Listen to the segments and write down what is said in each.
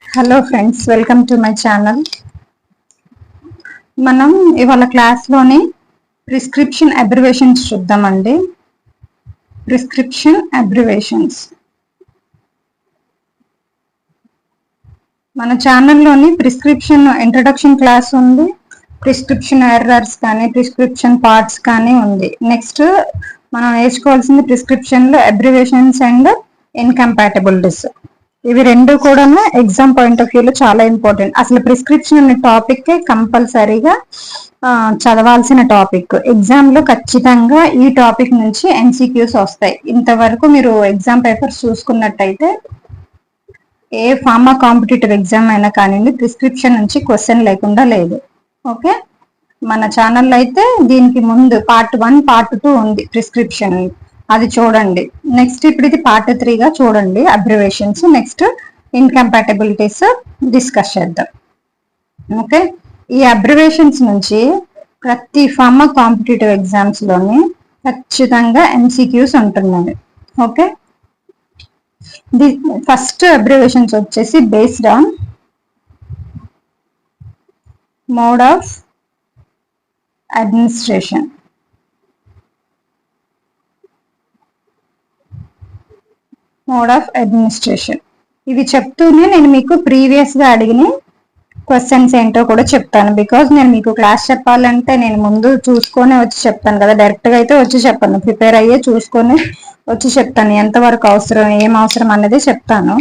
Hello friends, welcome to my channel. మనం ఇవాళ క్లాస్లోని prescription abbreviations చూద్దామండి. ప్రిస్క్రిప్షన్ అబ్రివేషన్స్ మన ఛానల్లోని ప్రిస్క్రిప్షన్ ఇంట్రడక్షన్ క్లాస్ ఉంది, ప్రిస్క్రిప్షన్ ఎర్రర్స్ కానీ ప్రిస్క్రిప్షన్ పార్ట్స్ కానీ ఉంది. నెక్స్ట్ మనం నేర్చుకోవాల్సింది ప్రిస్క్రిప్షన్లో అబ్రివేషన్స్ అండ్ ఇన్కంపాటబిలిటీస్. ఇవి రెండు కూడా ఎగ్జామ్ పాయింట్ ఆఫ్ వ్యూలో చాలా ఇంపార్టెంట్. అసలు ప్రిస్క్రిప్షన్ అనే టాపిక్ కంపల్సరీగా చదవాల్సిన టాపిక్. ఎగ్జామ్ లో ఖచ్చితంగా ఈ టాపిక్ నుంచి ఎంసీక్యూస్ వస్తాయి. ఇంతవరకు మీరు ఎగ్జామ్ పేపర్స్ చూసుకున్నట్టయితే ఏ ఫార్మా కాంపిటేటివ్ ఎగ్జామ్ అయినా కానీ ప్రిస్క్రిప్షన్ నుంచి క్వశ్చన్ లేకుండా లేదు. ఓకే, మన ఛానల్లో అయితే దీనికి ముందు పార్ట్ 1 పార్ట్ 2 ఉంది ప్రిస్క్రిప్షన్, అది చూడండి. నెక్స్ట్ ఇప్పుడు ఇది పార్ట్ 3గా చూడండి అబ్రివేషన్స్. నెక్స్ట్ ఇన్కంపాటబిలిటీస్ డిస్కస్ చేద్దాం. ఓకే, ఈ అబ్రివేషన్స్ నుంచి ప్రతి ఫార్మా కాంపిటేటివ్ ఎగ్జామ్స్ లోని ఖచ్చితంగా ఎంసీక్యూస్ ఉంటున్నాయి. ఓకే, ది ఫస్ట్ అబ్రివేషన్స్ వచ్చేసి based on mode of administration. Mode of administration ఇవి చెప్తూనే నేను మీకు ప్రీవియస్ గా అడిగిన క్వశ్చన్స్ ఏంటో కూడా చెప్తాను. బికాజ్ నేను మీకు క్లాస్ చెప్పాలంటే నేను ముందు చూసుకొని వచ్చి చెప్తాను కదా, డైరెక్ట్ గా అయితే వచ్చి చెప్పాను, ప్రిపేర్ అయ్యే చూసుకొని వచ్చి చెప్తాను. ఎంతవరకు అవసరం, ఏం అవసరం అనేది చెప్తాను.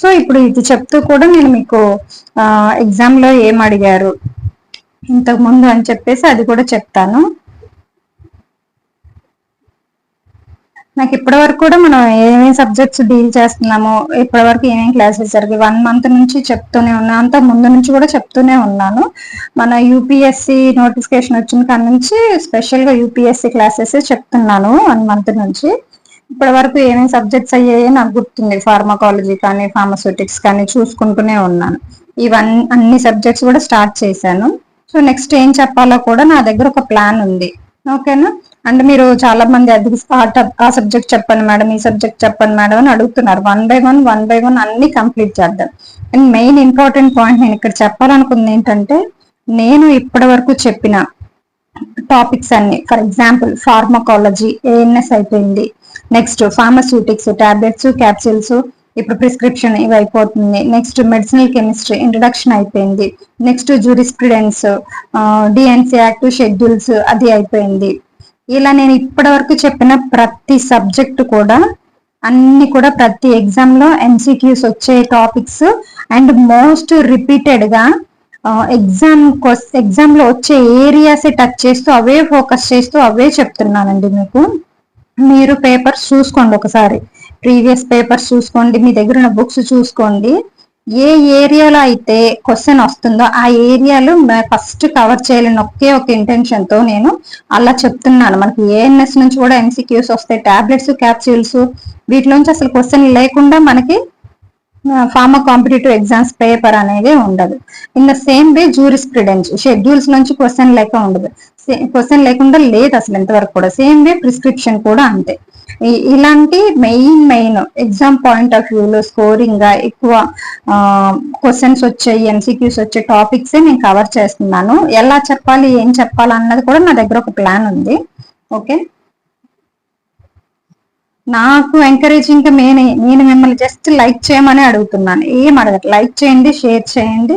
సో ఇప్పుడు ఇది చెప్తూ కూడా నేను మీకు ఎగ్జామ్ లో ఏం అడిగారు ఇంతకు ముందు అని చెప్పేసి అది కూడా చెప్తాను. నాకు ఇప్పటి వరకు కూడా మనం ఏమేమి సబ్జెక్ట్స్ డీల్ చేస్తున్నామో, ఇప్పటి వరకు ఏమేమి క్లాసెస్ జరిగి 1 month నుంచి చెప్తూనే ఉన్నాను, అంత ముందు నుంచి కూడా చెప్తూనే ఉన్నాను. మన యూపీఎస్సి నోటిఫికేషన్ వచ్చిన కాడ నుంచి స్పెషల్ గా యూపీఎస్సి క్లాసెస్ చెప్తున్నాను 1 month నుంచి. ఇప్పటి వరకు ఏమేమి సబ్జెక్ట్స్ అయ్యాయో నాకు గుర్తుంది. ఫార్మకాలజీ కానీ ఫార్మస్యూటిక్స్ కానీ చూసుకుంటూనే ఉన్నాను. ఇవన్నీ అన్ని సబ్జెక్ట్స్ కూడా స్టార్ట్ చేశాను. సో నెక్స్ట్ ఏం చెప్పాలో కూడా నా దగ్గర ఒక ప్లాన్ ఉంది. ఓకేనా, అంటే మీరు చాలా మంది అది ఆ సబ్జెక్ట్ చెప్పండి మేడం, ఈ సబ్జెక్ట్ చెప్పండి మేడం అని అడుగుతున్నారు. వన్ బై వన్ అన్ని కంప్లీట్ చేద్దాం. అండ్ మెయిన్ ఇంపార్టెంట్ పాయింట్ నేను ఇక్కడ చెప్పాలనుకుంది ఏంటంటే, నేను ఇప్పటి వరకు చెప్పిన టాపిక్స్ అన్ని, ఫర్ ఎగ్జాంపుల్ ఫార్మకాలజీ ఏఎన్ఎస్ అయిపోయింది, నెక్స్ట్ ఫార్మస్యూటిక్స్ టాబ్లెట్స్ క్యాప్సిల్స్, ఇప్పుడు ప్రిస్క్రిప్షన్ ఇవి అయిపోతుంది. నెక్స్ట్ మెడిసినల్ కెమిస్ట్రీ ఇంట్రడక్షన్ అయిపోయింది. Next jurisprudence, DNC act schedules అది అయిపోయింది. ఇలా నేను ఇప్పటి వరకు చెప్పిన ప్రతి సబ్జెక్ట్ కూడా అన్ని కూడా ప్రతి ఎగ్జామ్ లో ఎంసీక్యూస్ వచ్చే టాపిక్స్ అండ్ మోస్ట్ రిపీటెడ్ గా ఎగ్జామ్ లో వచ్చే ఏరియాస్ టచ్ చేస్తూ అవే ఫోకస్ చేస్తూ అవే చెప్తున్నానండి మీకు. మీరు పేపర్స్ చూసుకోండి, ఒకసారి ప్రీవియస్ పేపర్స్ చూసుకోండి, మీ దగ్గర ఉన్న బుక్స్ చూసుకోండి. ఏ ఏరియాలో అయితే క్వశ్చన్ వస్తుందో ఆ ఏరియాలు ఫస్ట్ కవర్ చేయాలని ఒకే ఒక ఇంటెన్షన్ తో నేను అలా చెప్తున్నాను. మనకి ఏఎన్ఎస్ నుంచి కూడా ఎంసీక్యూస్ వస్తాయి, టాబ్లెట్స్ క్యాప్సూల్స్ వీటిలోంచి అసలు క్వశ్చన్ లేకుండా మనకి ఫార్మా కాంపిటేటివ్ ఎగ్జామ్స్ పేపర్ అనేది ఉండదు. In the same way jurisprudence schedules నుంచి క్వశ్చన్ క్వశ్చన్ లేకుండా లేదు అసలు ఇంతవరకు కూడా. సేమ్ వే ప్రిస్క్రిప్షన్ కూడా అంతే. ఇలాంటి మెయిన్ ఎగ్జామ్ పాయింట్ ఆఫ్ వ్యూలో స్కోరింగ్ గా ఎక్కువ క్వశ్చన్స్ వచ్చాయి, ఎంసీక్యూస్ వచ్చే టాపిక్స్ నేను కవర్ చేస్తున్నాను. ఎలా చెప్పాలి, ఏం చెప్పాలి అన్నది కూడా నా దగ్గర ఒక ప్లాన్ ఉంది. ఓకే, నాకు ఎంకరేజింగ్ నేను మిమ్మల్ని జస్ట్ లైక్ చేయమని అడుగుతున్నాను, ఏం అడగదు. లైక్ చేయండి, షేర్ చేయండి,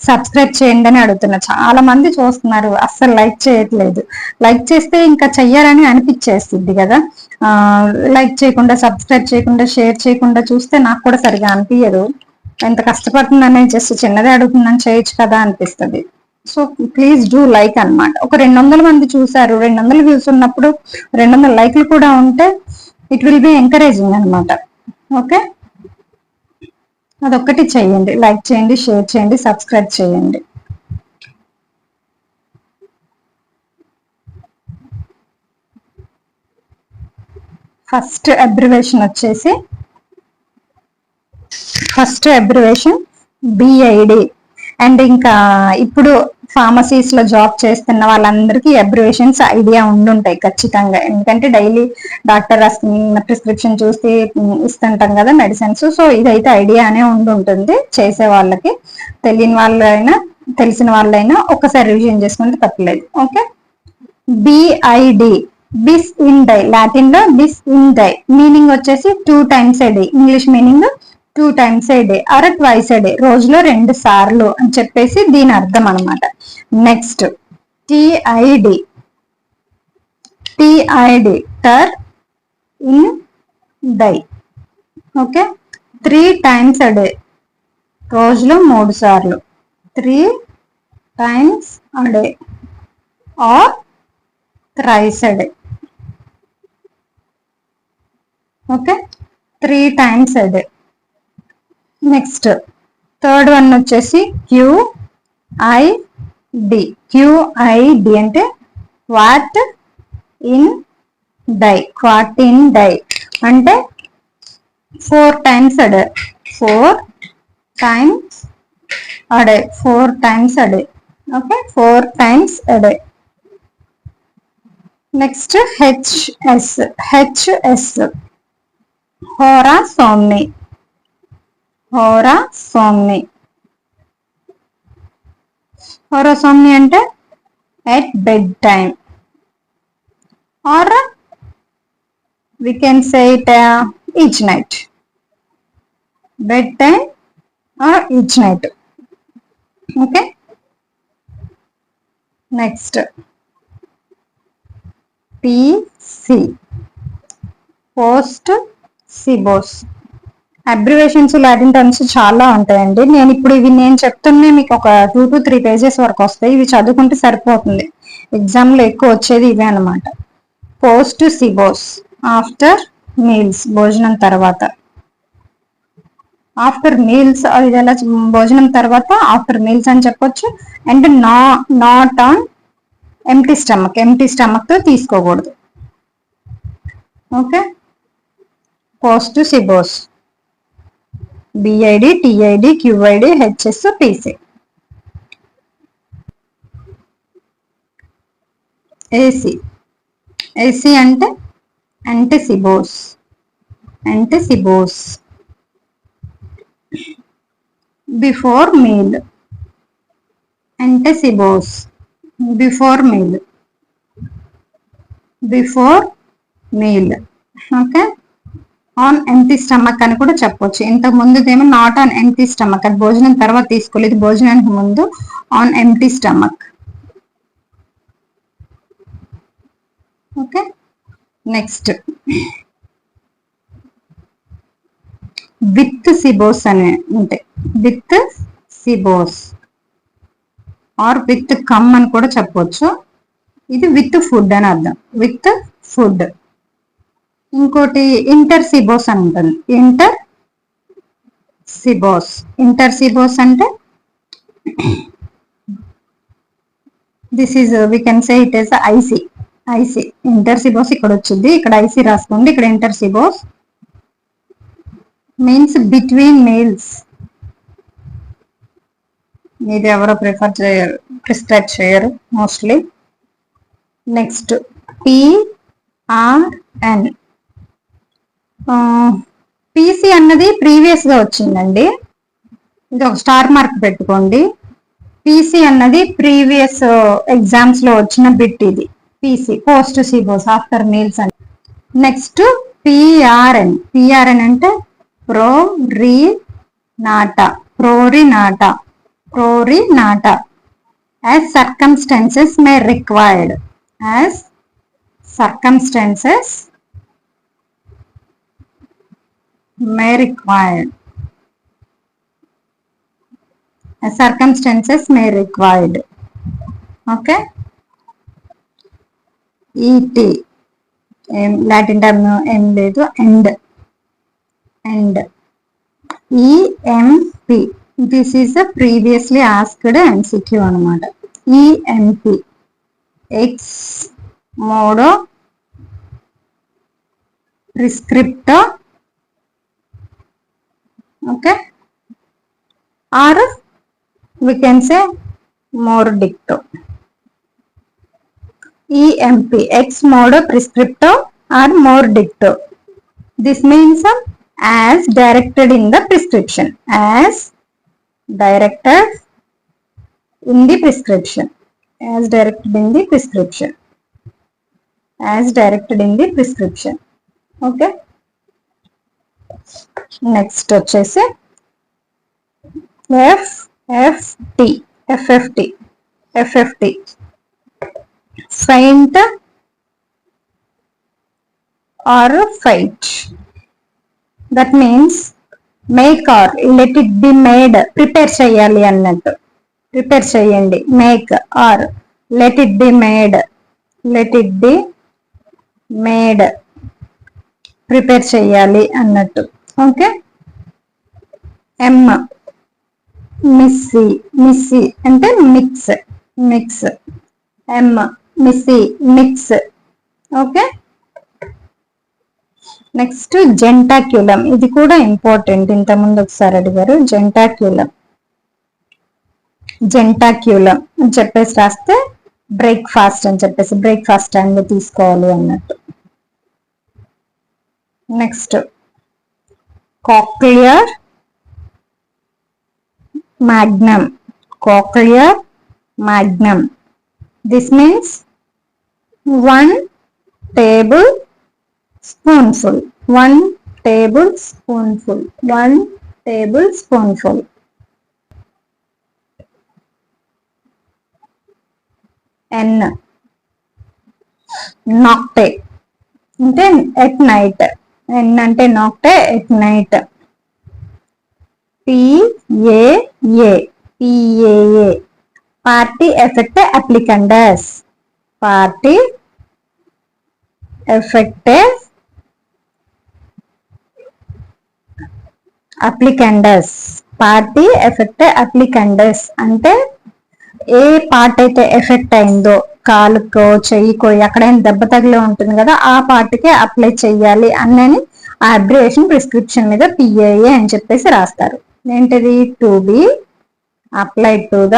సబ్స్క్రైబ్ చేయండి అని అడుగుతున్నా. చాలా మంది చూస్తున్నారు, అస్సలు లైక్ చేయట్లేదు. లైక్ చేస్తే ఇంకా చెయ్యాలని అనిపించేస్తుంది కదా. లైక్ చేయకుండా, సబ్స్క్రైబ్ చేయకుండా, షేర్ చేయకుండా చూస్తే నాకు కూడా సరిగా అనిపించదు. ఎంత కష్టపడుతుందని జస్ట్ చిన్నదే అడుగుతుందని చేయొచ్చు కదా అనిపిస్తుంది. సో ప్లీజ్ డూ లైక్ అనమాట. ఒక 200 మంది చూసారు, 200 వ్యూస్ ఉన్నప్పుడు 200 లైక్లు కూడా ఉంటే ఇట్ విల్ బి ఎంకరేజింగ్ అనమాట. ఓకే, అదొక్కటి చేయండి, లైక్ చేయండి, షేర్ చేయండి, సబ్స్క్రైబ్ చేయండి. First abbreviation BID. అండ్ ఇంకా ఇప్పుడు ఫార్మసీస్ లో జాబ్ చేస్తున్న వాళ్ళందరికీ అబ్రివేషన్స్ ఐడియా ఉండుంటాయి ఖచ్చితంగా, ఎందుకంటే డైలీ డాక్టర్ రాస్తున్న ప్రిస్క్రిప్షన్ చూసి ఇస్తుంటాం కదా మెడిసిన్స్. సో ఇదైతే ఐడియానే ఉండుంటుంది చేసే వాళ్ళకి. తెలియని వాళ్ళైనా తెలిసిన వాళ్ళైనా ఒకసారి రివిజన్ చేసుకుంటే తప్పలేదు. ఓకే, బిఐడి బిస్ ఇన్ డై, లాటిన్ లో బిస్ ఇన్ డై మీనింగ్ వచ్చేసి 2 times a day. English meaning 2 times a day or twice a day, రోజులో 2 సార్లు అని చెప్పేసి దీని అర్థం అనమాట. Next TID, TID ter in die. Okay, 3 times a day, రోజులో 3 సార్లు, 3 times a day or thrice a day. Okay, 3 times a day. Next third one వచ్చేసి క్యూఐడి. క్యూఐడి అంటే quater in die, quater in die అంటే 4 times a day, 4 times a day, 4 times a day. Okay, 4 times a day. Next HS, HS హోరా సోమ్ని, హోరా సోమ్ని. హోరా సోమ్ని అంటే at bed time, or we can say it each night, bed time or each night. Okay, next PC, పోస్ట్ సిబోస్. Abbreviations Latin terms చాలా ఉంటాయండి. నేను ఇప్పుడు ఇవి నేను చెప్తున్నా మీకు ఒక 2 to 3 pages వరకు వస్తాయి. ఇవి చదువుకుంటే సరిపోతుంది, ఎగ్జామ్ లో ఎక్కువ వచ్చేది ఇవే అనమాట. పోస్ట్ సిబోస్ ఆఫ్టర్ మీల్స్, భోజనం తర్వాత. ఆఫ్టర్ మీల్స్ ఇది ఎలా, భోజనం తర్వాత ఆఫ్టర్ మీల్స్ అని చెప్పొచ్చు. And not on empty stomach, empty stomach తో తీసుకోకూడదు. ఓకే, పోస్ట్ సిబోస్, BID, TID, QID, HS, PC. AC, AC అంటే యాంటిసిబోస్, యాంటిసిబోస్ బిఫోర్ మీల్, యాంటిసిబోస్ before meal, before meal. Okay, on empty stomach అని కూడా చెప్పొచ్చు. ఇంతకు ముందుదేమో నాట్ ఆన్ ఎంప్టీ స్టమక్, అది భోజనం తర్వాత తీసుకోలేదు, భోజనానికి ముందు on empty stomach. Okay, next with సిబోస్ అని ఉంటాయి, విత్ సిబోస్ ఆర్ విత్ కమ్ అని కూడా చెప్పొచ్చు. ఇది విత్ ఫుడ్ అని అర్థం, విత్ ఫుడ్. ఇంకోటి ఇంటర్ సిబోస్ అని ఉంటుంది, ఇంటర్ సిబోస్. ఇంటర్ సిబోస్ అంటే this is we can say it is IC, IC. ఇంటర్ సిబోస్ ఇక్కడ వచ్చింది, ఇక్కడ ఐసి రాసుకోండి. ఇక్కడ ఇంటర్ సిబోస్ మీన్స్ బిట్వీన్ మీల్స్. ఇది ఎవరో ప్రిఫర్ చేయరు, ప్రిస్క్రైబ్ చేయరు మోస్ట్లీ. నెక్స్ట్ పిఆర్ఎన్, పిసి అన్నది ప్రీవియస్ గా వచ్చిందండి, ఇది ఒక స్టార్ మార్క్ పెట్టుకోండి. పిసి అన్నది ప్రీవియస్ ఎగ్జామ్స్ లో వచ్చిన బిట్ ఇది. పిసి పోస్ట్ సిబోస్ ఆఫ్టర్ మీల్స్ అని. నెక్స్ట్ పిఆర్ఎన్, పిఆర్ఎన్ అంటే ప్రోరినాటా, ప్రోరినాటా, ప్రోరినాటా. as circumstances may required, as circumstances may required, as circumstances may required. Okay, et Latin term ఏం లేదు, and and EMP, this is a previously asked MCQ అనమాట. EMP ఎక్స్ మోడో ప్రిస్క్రిప్టో. Okay, or we can say more dicto. EMP, ex modo prescripto or more dicto. This means as directed in the prescription. As directed in the prescription. As directed in the prescription. As directed in the prescription. Okay. Next వచ్చేసి FFT. Faint or fight. That means make or let it be made. Prepare చేయాలి అన్నట్టు. Prepare చేయండి. Make or let it be made. Let it be made. Prepare చేయాలి అన్నట్టు. Okay. M, మిస్సి అంటే mix. M, mix. Okay. Next జెంటాక్యులం, ఇది కూడా ఇంపార్టెంట్. ఇంత ముందు ఒకసారి అడిగారు. జెంటాక్యులం అని చెప్పేసి రాస్తే బ్రేక్ఫాస్ట్ అని చెప్పేసి బ్రేక్ఫాస్ట్ టైంలో తీసుకోవాలి అన్నట్టు. Next cochlear magnum. This means 1 tablespoonful. 1 tablespoonful. N, nocte అంటే at night. N అంటే nocte, at night. PAA, party affected applicandus. Party affected అంటే ఏ పార్ట్ అయితే ఎఫెక్ట్ అయిందో, కాలుకో చెయ్యికో ఎక్కడైనా దెబ్బ తగిలి ఉంటుంది కదా, ఆ పార్ట్కే అప్లై చెయ్యాలి అన్నని ఆ అబ్రివేషన్ ప్రిస్క్రిప్షన్ మీద PAA అని చెప్పేసి రాస్తారు. ఏంటిది? To be applied to the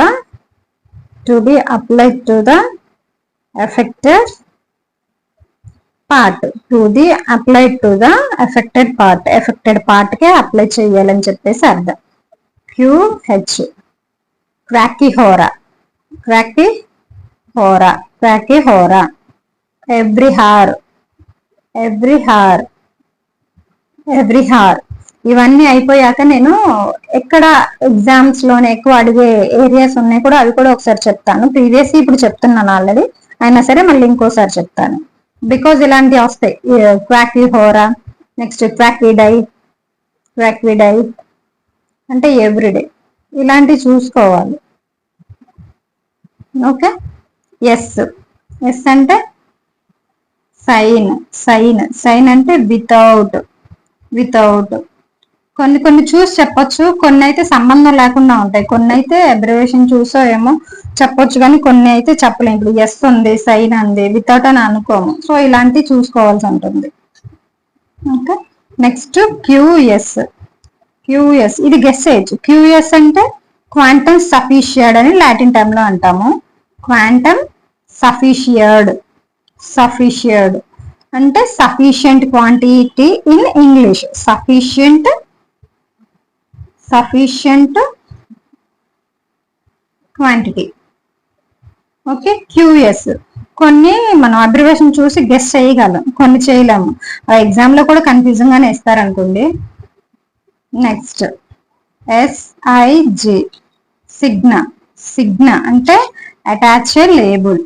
affected part. Affected part కే అప్లై చేయాలని చెప్పేసి అర్థం. QH, క్రాకిహోరా. Every hour. ఇవన్నీ అయిపోయాక నేను ఎక్కడ ఎగ్జామ్స్ లోనే ఎక్కువ అడిగే ఏరియాస్ ఉన్నాయి కూడా అవి కూడా ఒకసారి చెప్తాను. ప్రీవియస్ ఇప్పుడు చెప్తున్నాను ఆల్రెడీ, అయినా సరే మళ్ళీ ఇంకోసారి చెప్తాను. బికాజ్ ఇలాంటివి వస్తాయి. క్వాకిహోరా, నెక్స్ట్ క్వాకిడై అంటే ఎవ్రీడే, ఇలాంటివి చూసుకోవాలి. ఓకే. ఎస్ అంటే సైన్ అంటే వితౌట్. కొన్ని చూసి చెప్పొచ్చు, కొన్ని అయితే సంబంధం లేకుండా ఉంటాయి. కొన్ని అయితే అబ్రివేషన్ చూసో ఏమో చెప్పొచ్చు, కానీ కొన్ని అయితే చెప్పలేము. ఇప్పుడు ఎస్ ఉంది, సైన్ ఉంది, వితౌట్ అని అనుకోము. సో ఇలాంటివి చూసుకోవాల్సి ఉంటుంది. ఓకే. నెక్స్ట్ QS, ఇది గెస్సేజ్. QS అంటే క్వాంటమ్ సఫిషియర్డ్ అని లాటిన్ టర్మ్ లో అంటాము. క్వాంటమ్ సఫిషియర్డ్ అంటే sufficient quantity in English. Sufficient quantity. Okay. QS కొన్ని మనం అబ్రివేషన్ చూసి గెస్ చేయగలం, కొన్ని చేయలేము. ఎగ్జామ్ లో కూడా కన్ఫ్యూజన్ గానే ఇస్తారనుకోండి. నెక్స్ట్ SIG, సిగ్నా అంటే attach A label.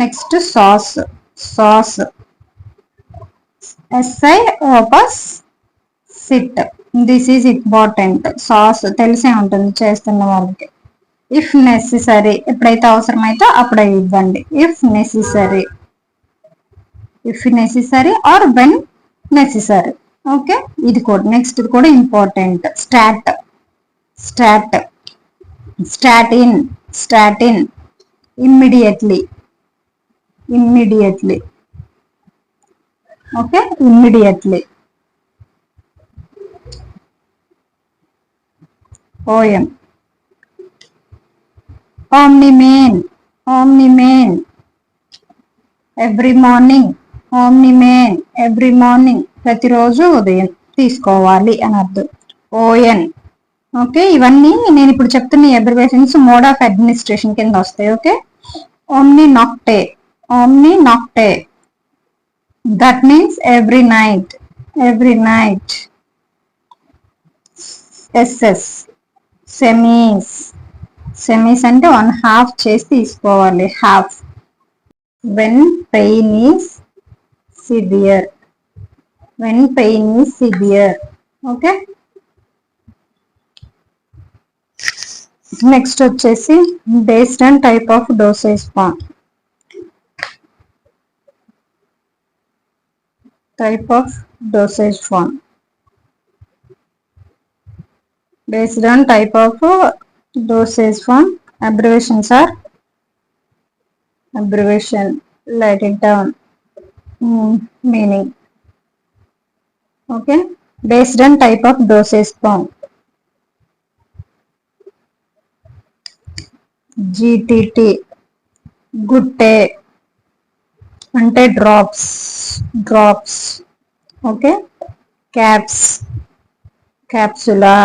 Next sauce. SI opus SIT. This is important. Sauce తెలిసే ఉంటుంది చేస్తున్న వాళ్ళకి. ఇఫ్ నెసెసరీ, ఎప్పుడైతే అవసరమైతే అప్పుడే ఇవ్వండి. If necessary or when necessary. Okay. ఇది కూడా నెక్స్ట్ కూడా ఇంపార్టెంట్. స్టాటిన్ ఇమ్మీడియట్లీ. ఓకే. ఇమ్మీడియట్లీ. ఓఎం. ఓమ్నిమేన్, ఓమ్నిమేన్, ఎవ్రీ మార్నింగ్, ఓమ్నిమేన్, ఎవ్రీ మార్నింగ్, ప్రతిరోజు ఉదయం తీసుకోవాలి అని అర్థం. ఓఎన్. ఓకే, ఇవన్నీ నేను ఇప్పుడు చెప్తున్న అబ్రివేషన్స్ మోడ్ ఆఫ్ అడ్మినిస్ట్రేషన్ కింద వస్తాయి. ఓకే, ఓమ్ని నాక్టే, ఓమ్ని నాక్టే, that means every night, every night. SS, సెమీస్, సెమీస్ అంటే 1/2 చేసి తీసుకోవాలి, half. When pain is severe, when pain is severe. Okay, next వచ్చేసి based on type of dosage form. Type of dosage form. Based on type of dosage form, abbreviations are abbreviation, Latin term, meaning. Okay, based on type of dosage form. GTT, గుట్టే అంటే drops, drops. Okay, caps, క్యాప్సులా,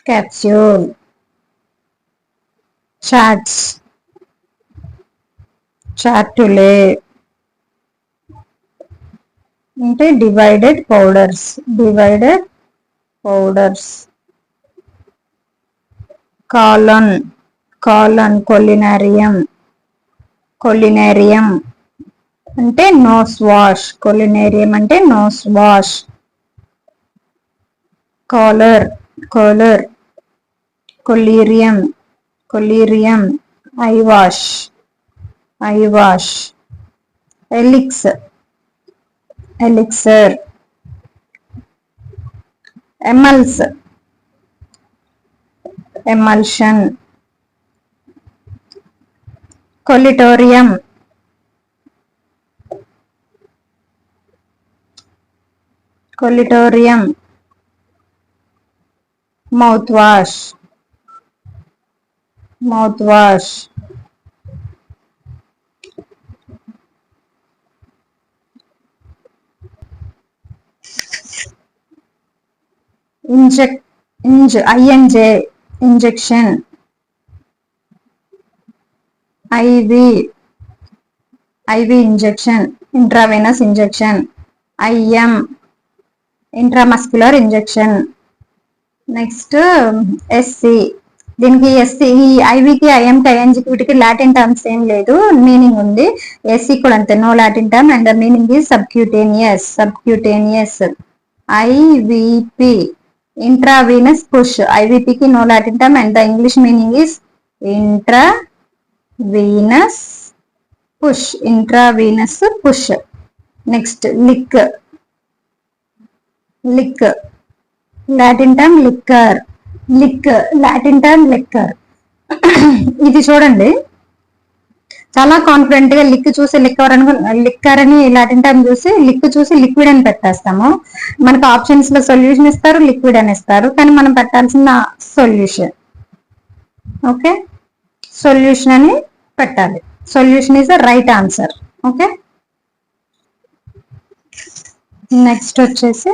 capsule. చాట్స్, చాటులే అంటే divided powders, divided powders. కాలన్, కాలన్, కొలినారియం, కొలినేరియం అంటే నోస్ వాష్, కొలినేరియం అంటే నోస్ వాష్. కాలర్, కాలర్, కొలీరియం, కొలీరియం, ఐ వాష్, ఐ వాష్. ఎలిక్స్, ఎలిక్సర్. ఎమల్స్, ఎమల్షన్. కొలిటోరియం, కొలిటోరియం, mouth wash, mouth wash. INJ, injection. IV, IV injection, intravenous injection. IM, intramuscular injection. Next SC, దీనికి ఎస్సి, ఈ ఐవికి, ఐఎంకి, ఐఎన్జికి వీటికి లాటిన్ టర్మ్స్ ఏం లేదు, మీనింగ్ ఉంది. ఎస్సి కూడా అంతే, no Latin term and the meaning is subcutaneous, subcutaneous. IVP, intravenous push. ఐవిపికి no Latin term and the English meaning is intravenous push, intravenous push. Next లిక్, లిక్, లాటిన్ టర్మ్ లిక్కర్, లిక్, లాటిన్ టర్మ్ లిక్కర్. ఇది చూడండి, చాలా కాన్ఫిడెంట్ గా లిక్ చూసి లిక్కర్ అని, లిక్కర్ అని లాటిన్ టర్మ్ చూసి లిక్ చూసి లిక్విడ్ అని పెట్టేస్తాము. మనకు ఆప్షన్స్ లో సొల్యూషన్ ఇస్తారు, లిక్విడ్ అని ఇస్తారు, కానీ మనం పెట్టాల్సిన సొల్యూషన్. ఓకే, సొల్యూషన్ అని పెట్టాలి. Solution is the right answer. Okay, next వచ్చేసి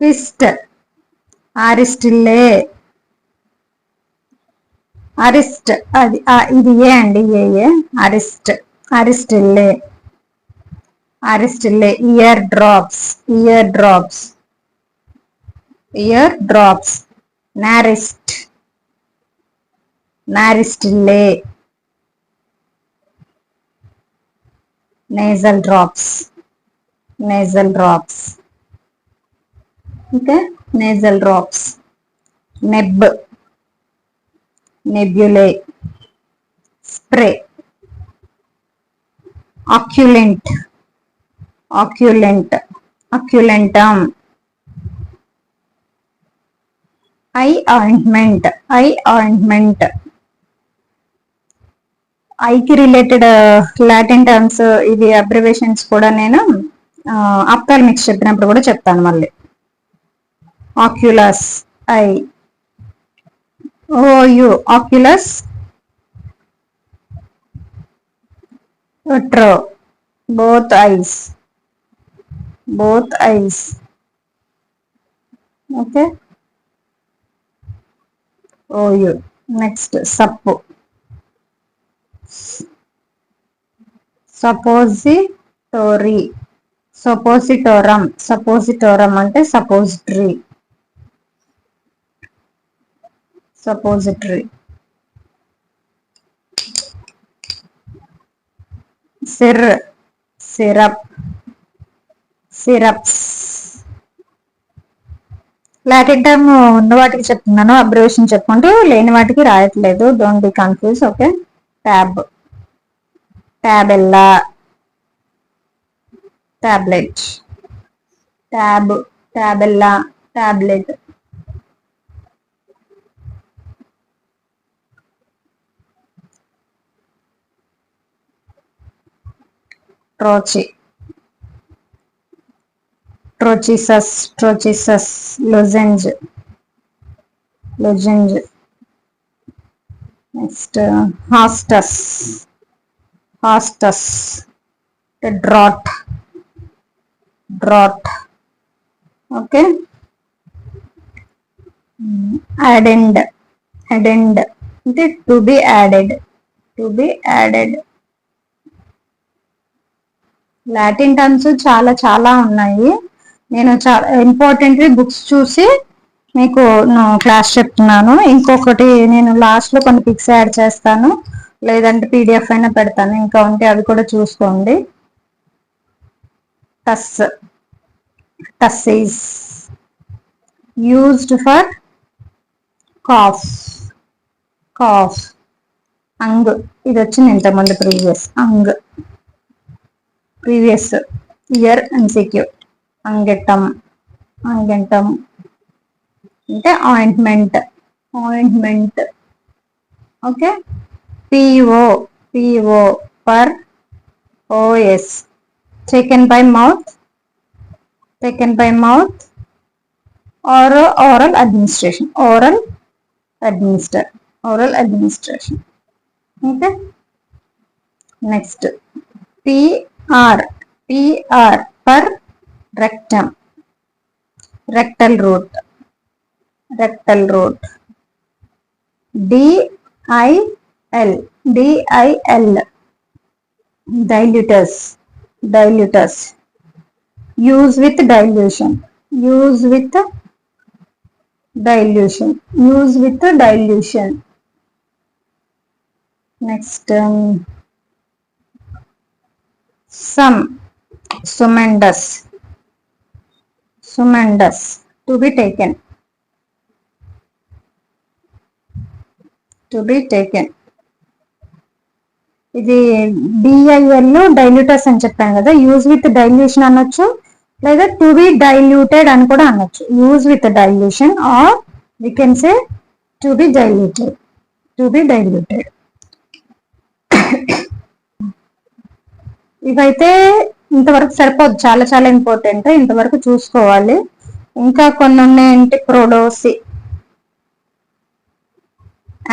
ట్విస్ట్, అరిస్టిల్లే, అరిస్ట్, అది ఇది ఏ అండి, ఏ అరిస్ట్, అరిస్టిల్లే, అరిస్టిల్లే. Ear drops, ear drops, ear drops. నారిస్ట్, నారిస్టిల్లే. nasal drops, nasal drops. Okay, nasal drops. Neb, nebulae. Spray, occluent, occluent, occlumentum. Eye ointment, eye ointment. ఐకి రిలేటెడ్ లాటిన్ టర్మ్స్, ఇవి అబ్రివేషన్స్ కూడా నేను అప్థాల్మిక్స్ చెప్పినప్పుడు కూడా చెప్తాను మళ్ళీ. ఆక్యులస్ ఐ, ఓయు ఆక్యులస్, ట్రో both eyes, both eyes. Okay, OU. Next, suppo, suppository, suppositorum, suppositorum అంటే suppository, suppository. Sir, syrup, syrups. Latin term ఉన్న వాటికి చెప్తున్నాను, అబ్రివేషన్ చెప్పుకుంటూ లేని వాటికి రాయట్లేదు, don't be confuse. Okay, tab, ట్యాబెల్లా, టాబ్లెట్, ట్యాబ్, ట్యాబెల్లా, టాబ్లెట్. ట్రోచి, ట్రోచిసస్, ట్రోచిసస్, లొజెంజ్, లొజెంజ్. నెక్స్ట్ హాస్టస్, హాస్టస్, డ్రాట్, డ్రాట్. ఓకే, అడెండ్, అడెండ్ అంటే to be added, to be added. Latin terms చాలా చాలా ఉన్నాయి, నేను చాలా ఇంపార్టెంట్లీ బుక్స్ చూసి మీకు క్లాస్ చెప్తున్నాను. ఇంకొకటి నేను లాస్ట్ లో కొన్ని పిక్స్ యాడ్ చేస్తాను, లేదంటే పీడిఎఫ్ అయినా పెడతాను, ఇంకా ఉంటే అవి కూడా చూసుకోండి. టస్, టస్ is used for cough, cough. అంగ్, ఇది వచ్చింది ఇంతకుముందు ప్రీవియస్, అంగ్, ప్రీవియస్ ఇయర్ MCQ. అంగెటం, అంగెటం అంటే ointment, ointment. Okay, PO, PO పర్ OS, taken by mouth, taken by mouth or oral administration, oral administer, oral administration. Okay, next PR, PR పర్ rectum, rectal root, rectal root. DIL, DIL dilutus, dilutus. Use with dilution, use with dilution, use with dilution. Next, sum, sumendous, sumendous to be taken, to be taken. ఇది DIL డైల్యూటస్ అని చెప్పాను కదా, use with dilution అనొచ్చు, లేదా to be diluted అని కూడా అనొచ్చు. Use with dilution or we can say to be diluted, to be diluted. ఇవైతే ఇంతవరకు సరిపోదు, చాలా చాలా ఇంపార్టెంట్, ఇంతవరకు చూసుకోవాలి. ఇంకా కొన్ని ఉన్నాయంటే ప్రోడోసి,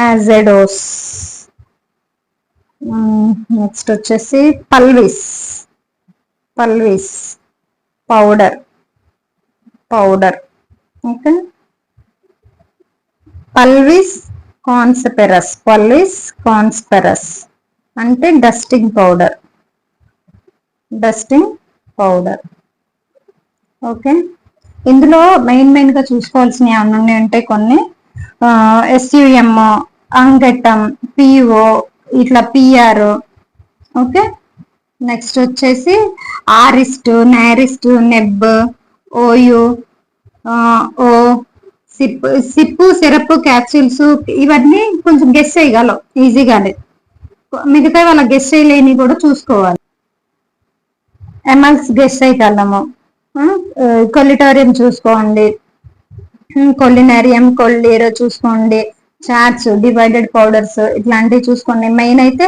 యాజెడోస్. నెక్స్ట్ వచ్చేసి పల్విస్, పల్విస్ పౌడర్, పౌడర్. ఓకే, పల్విస్ కాన్స్పెరస్, పల్విస్ కాన్స్పెరస్ అంటే dusting powder, dusting powder. Okay, ఇందులో మెయిన్ గా చూసుకోవాల్సినవి ఏమన్నా ఉన్నాయంటే కొన్ని SUM, అంగటం, PO, ఇట్లా PR. ఓకే, నెక్స్ట్ వచ్చేసి ఆరిస్ట్, నారిస్ట్, neb, OU, O, SIP, SIP, syrup, capsules. ఇవన్నీ కొంచెం గెస్ చేయగలం ఈజీగానే, మిగతా వాళ్ళ గెస్ చేయలేని కూడా చూసుకోవాలి. ఎమల్స్ గెస్ చేయగలము, కొలిటోరియం చూసుకోండి, కొలినరియం, కొల్లీరో చూసుకోండి, చాట్స్, డివైడెడ్ పౌడర్స్ ఇట్లాంటివి చూసుకోండి. మెయిన్ అయితే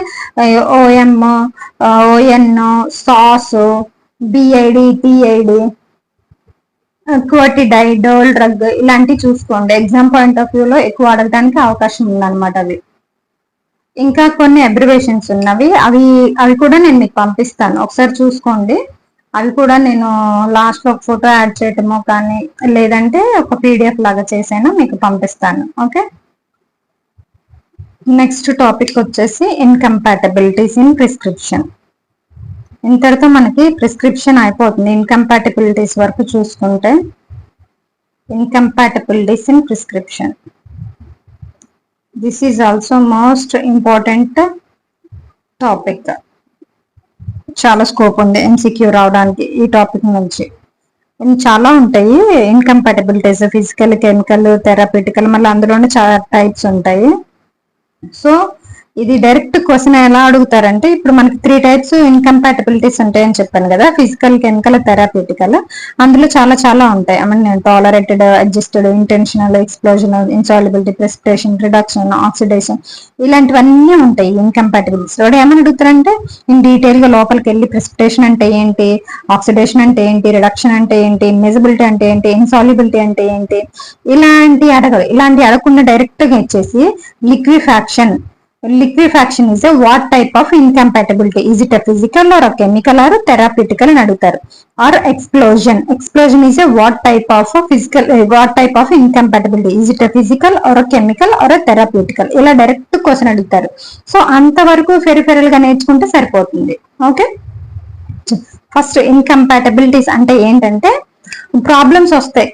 OM, ON, సాస్, బిఐడి, టిఐడి, క్వాటిడైడోల్ డ్రగ్ ఇలాంటివి చూసుకోండి. ఎగ్జామ్ పాయింట్ ఆఫ్ వ్యూలో ఎక్కువ అడగడానికి అవకాశం ఉందన్నమాట అవి. ఇంకా కొన్ని అబ్రివేషన్స్ ఉన్నవి, అవి కూడా నేను మీకు పంపిస్తాను, ఒకసారి చూసుకోండి. అవి కూడా నేను లాస్ట్ లో ఒక ఫోటో యాడ్ చేయటమో కానీ లేదంటే ఒక పీడిఎఫ్ లాగా చేసైనా మీకు పంపిస్తాను. ఓకే, నెక్స్ట్ టాపిక్ వచ్చేసి ఇన్కంపాటబిలిటీస్ ఇన్ ప్రిస్క్రిప్షన్. ఇంతటితో మనకి ప్రిస్క్రిప్షన్ అయిపోతుంది. ఇన్కంపాటబిలిటీస్ వరకు చూసుకుంటే, incompatibilities in prescription, this is also most important topic. చాలా స్కోప్ ఉంది ఎంసీక్యూ రావడానికి ఈ టాపిక్ నుంచి. చాలా ఉంటాయి ఇన్కంపాటబిలిటీస్, ఫిజికల్, కెమికల్, థెరపటికల్, మళ్ళీ అందులోనే చాలా టైప్స్ ఉంటాయి. సో ఇది డైరెక్ట్ క్వశ్చన్ ఎలా అడుగుతారంటే, ఇప్పుడు మనకి 3 టైప్స్ ఇన్కంపాటబిలిటీస్ ఉంటాయని చెప్పాను కదా, ఫిజికల్, కెమికల్, థెరపటికల్. అందులో చాలా చాలా ఉంటాయి. I mean tolerated, adjusted, intentional, explosional, insolubility, precipitation, reduction, oxidation, ఇలాంటివన్నీ ఉంటాయి ఇన్కంపాటబిలిటీస్. వాడు ఏమని అడుగుతారంటే ఇన్ డీటెయిల్ గా లోపలికి వెళ్ళి ప్రెసిపిటేషన్ అంటే ఏంటి, ఆక్సిడేషన్ అంటే ఏంటి, రిడక్షన్ అంటే ఏంటి, ఇమ్మెజబిలిటీ అంటే ఏంటి, ఇన్సాల్యుబిలిటీ అంటే ఏంటి, ఇలాంటి అడగదు. ఇలాంటి అడగకుండా డైరెక్ట్ గా ఇచ్చేసి liquefaction, liquefaction is a what type of incompatibility, is it a physical or a chemical or a therapeutical అని అడుగుతారు. or explosion is a what type of a physical, what type of incompatibility, is it a physical or a chemical or a therapeutical, ఇలా direct question అడుగుతారు. So అంతవరకు peripheral గా నేర్చుకుంటే సరిపోతుంది. Okay, first ఇన్కంపాటబిలిటీస్ అంటే ఏంటంటే ప్రాబ్లమ్స్ వస్తాయి.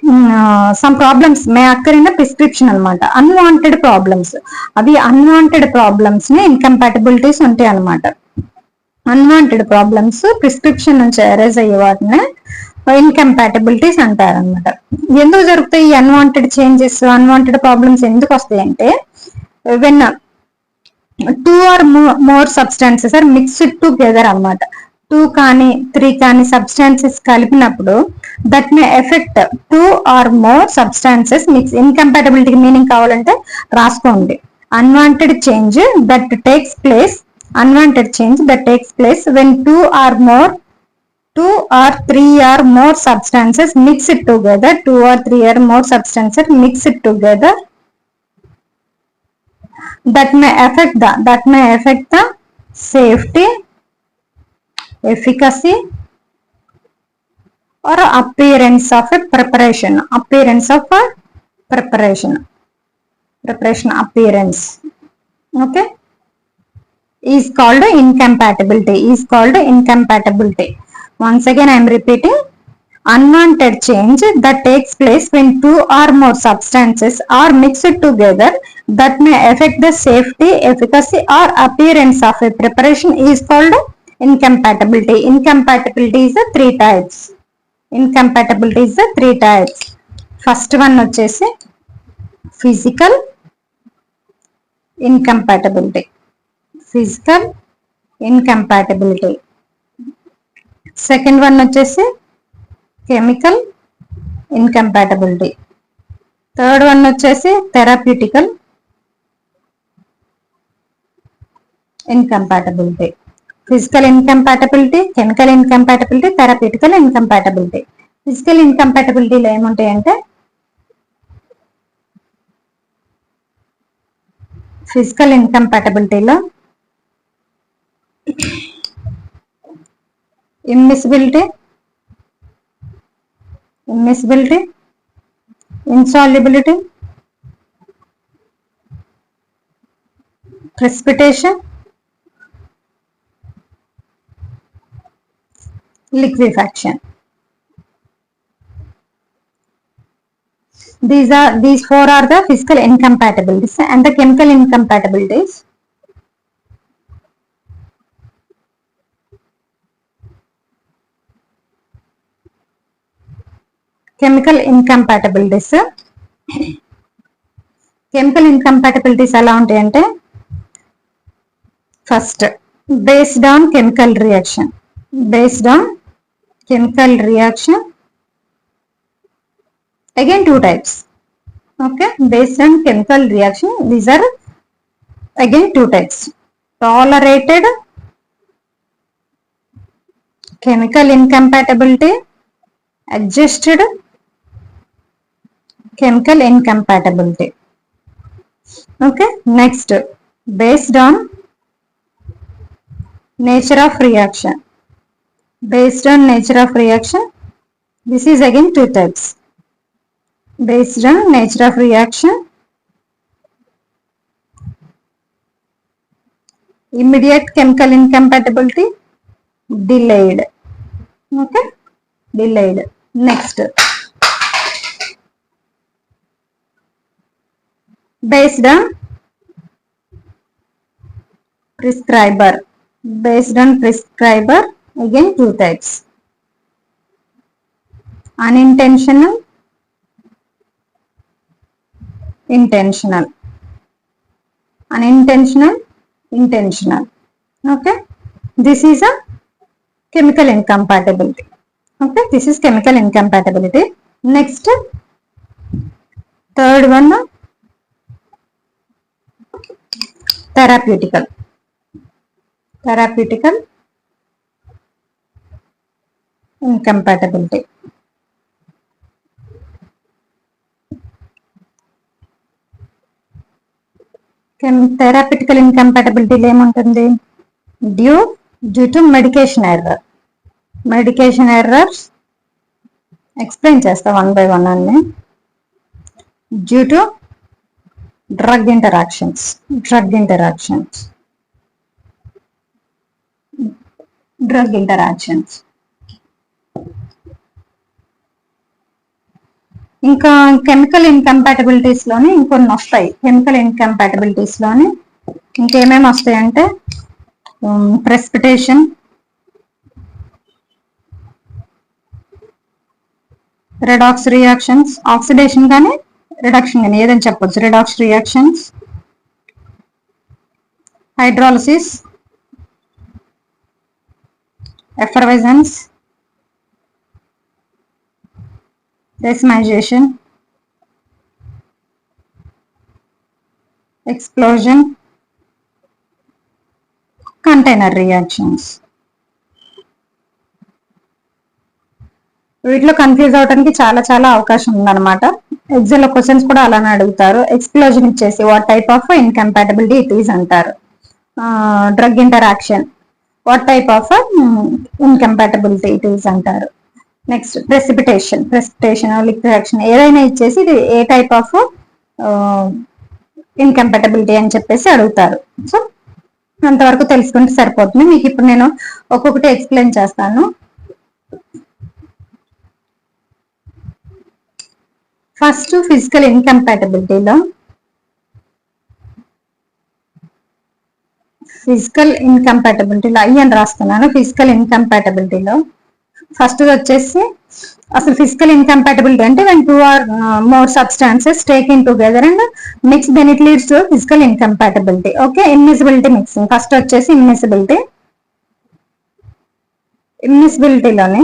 Some problems May అక్కర్ in prescription అనమాట, అన్వాంటెడ్ ప్రాబ్లమ్స్. అవి అన్వాంటెడ్ ప్రాబ్లమ్స్ ని ఇన్కంపాటబిలిటీస్ ఉంటాయి అనమాట. అన్వాంటెడ్ ప్రాబ్లమ్స్ ప్రిస్క్రిప్షన్ నుంచి అరైజ్ అయ్యే వాటిని ఇన్కంపాటబిలిటీస్ అంటారు అనమాట. ఎందుకు జరుగుతాయి ఈ అన్వాంటెడ్ చేంజెస్, అన్వాంటెడ్ ప్రాబ్లమ్స్ ఎందుకు వస్తాయి అంటే, when 2 or more substances are mixed together అన్నమాట. 2 కానీ 3 కానీ సబ్స్టాన్సెస్ కలిపినప్పుడు that may affect 2 or more substances mix. Incompatibility meaning కావాలంటే రాసుకోండి. Unwanted change that takes place, unwanted change that takes place when 2 or 3 or more substances mixed together, 2 or 3 or more substances mixed together that may affect the safety, efficacy or appearance of a preparation, appearance okay, is called incompatibility. Once again I am repeating, unwanted change that takes place when 2 or more substances are mixed together that may affect the safety, efficacy or appearance of a preparation is called incompatibility. Incompatibility is the 3 types. Incompatibility is the 3 types. First one వచ్చేసి physical incompatibility, physical incompatibility. Second one వచ్చేసి chemical incompatibility. Third one వచ్చేసి therapeutical incompatibility. Physical incompatibility, chemical incompatibility, therapeutical incompatibility. Physical incompatibility లో ఏముంటాయంటే, physical ఇన్కంపాటబిలిటీలో immiscibility, insolubility, precipitation, liquefaction. These 4 are the physical incompatibilities. And the chemical incompatibilities, chemical incompatibilities ఎలా ఉంటాయంటే, first based on chemical reaction, again 2 types. Okay, based on chemical reaction, these are again 2 types, tolerated chemical incompatibility, adjusted chemical incompatibility. Okay, next, based on nature of reaction. Based on nature of reaction, this is again two types. Based on nature of reaction, immediate chemical incompatibility, delayed. Okay, delayed. Next, based on prescriber. Based on prescriber, again two types. Unintentional, intentional. Unintentional, intentional. Okay, this is a chemical incompatibility. Okay, this is chemical incompatibility. Next, third one, therapeutical. Therapeutical incompatibility. Therapeutical incompatibility ఏముంటుంది? Due to medication error. Medication errors explain చేస్తా one by one అన్ని. Due to drug interactions. Drug interactions. Drug interactions. ఇంకా chemical incompatibilities లోని ఇంకొన్ని వస్తాయి. Chemical incompatibilities లోని ఇంకేమేమి వస్తాయంటే ప్రెసిపిటేషన్, రెడాక్స్ రియాక్షన్స్, ఆక్సిడేషన్ కానీ రిడక్షన్ కానీ ఏదని చెప్పొచ్చు. Redox reactions, hydrolysis, effervescence, decimation, explosion, container reactions. వీటిలో కన్ఫ్యూజ్ అవడానికి చాలా అవకాశం ఉందన్నమాట. ఎగ్జామ్ లో క్వశ్చన్స్ కూడా అలానే అడుగుతారు. ఎక్స్ప్లోజన్ ఇచ్చేసి what type of incompatibility it is అంటారు. Drug interaction what type of incompatibility it is అంటారు. నెక్స్ట్ ప్రెసిపిటేషన్, లిక్విఫాక్షన్ ఏదైనా ఇచ్చేసి ఇది ఏ టైప్ ఆఫ్ ఇన్కంపాటబిలిటీ అని చెప్పేసి అడుగుతారు. సో అంతవరకు తెలుసుకుంటే సరిపోతుంది. మీకు ఇప్పుడు నేను ఒక్కొక్కటి ఎక్స్ప్లెయిన్ చేస్తాను. ఫస్ట్ ఫిజికల్ ఇన్కంపాటబిలిటీలో ఐ అని రాస్తున్నాను. ఫిజికల్ ఇన్కంపాటబిలిటీలో ఫస్ట్ వచ్చేసి అసలు ఫిజికల్ ఇన్కంపాటబిలిటీ అంటే when two or more substances taken together and mix, then it leads to physical incompatibility. Okay, immiscibility mixing. First వచ్చేసి ఇమ్మిసిబిలిటీలోనే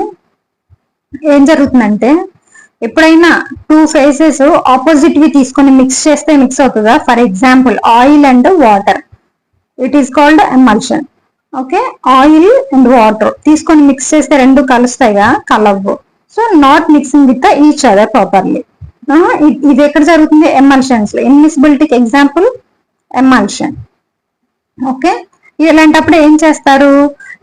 ఏం జరుగుతుందంటే ఎప్పుడైనా టూ ఫేసెస్ ఆపోజిట్ వి తీసుకొని మిక్స్ చేస్తే మిక్స్ అవుతుందా? For example oil and water, it is called emulsion. Okay, oil and water తీసుకొని mix చేస్తే రెండు కలుస్తాయిగా, కలవ్వు. So not mixing with each other properly. ఇది ఎక్కడ జరుగుతుంది? ఎమల్షన్స్ లో. ఇమ్మిసిబిలిటీకి ఎగ్జాంపుల్ ఎమల్షన్. ఓకే, ఇలాంటప్పుడు ఏం చేస్తారు?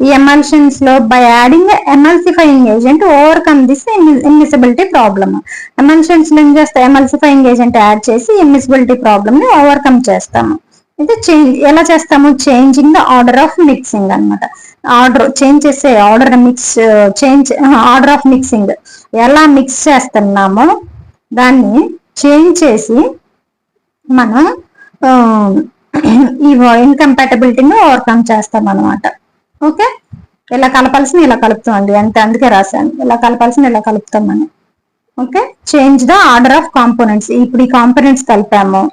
ఈ ఎమల్షన్స్ లో by adding emulsifying agent overcome this immiscibility problem. Emulsions లో ఏం చేస్తాం? ఎమల్సిఫైయింగ్ ఏజెంట్ యాడ్ చేసి ఇమ్మిసిబిలిటీ ప్రాబ్లమ్ ని ఓవర్కమ్ చేస్తాము. ఇది ఎలా చేస్తాము? Changing the order of mixing అన్నమాట. ఆర్డర్ చేంజ్ చేసే ఆర్డర్ ఆర్డర్ ఆఫ్ మిక్సింగ్ ఎలా మిక్స్ చేస్తున్నామో దాన్ని చేంజ్ చేసి మనం ఈ ఇన్కంపాటబిలిటీని ఓవర్కమ్ చేస్తాం అనమాట. ఓకే, ఇలా కలపాల్సిన ఇలా కలుపుతామండి అంతే, అందుకే రాశాను. ఇలా కలపాల్సిన ఇలా కలుపుతాం మనం. Okay, change the order of components. ఇప్పుడు ఈ కాంపోనెంట్స్ కలిపాము,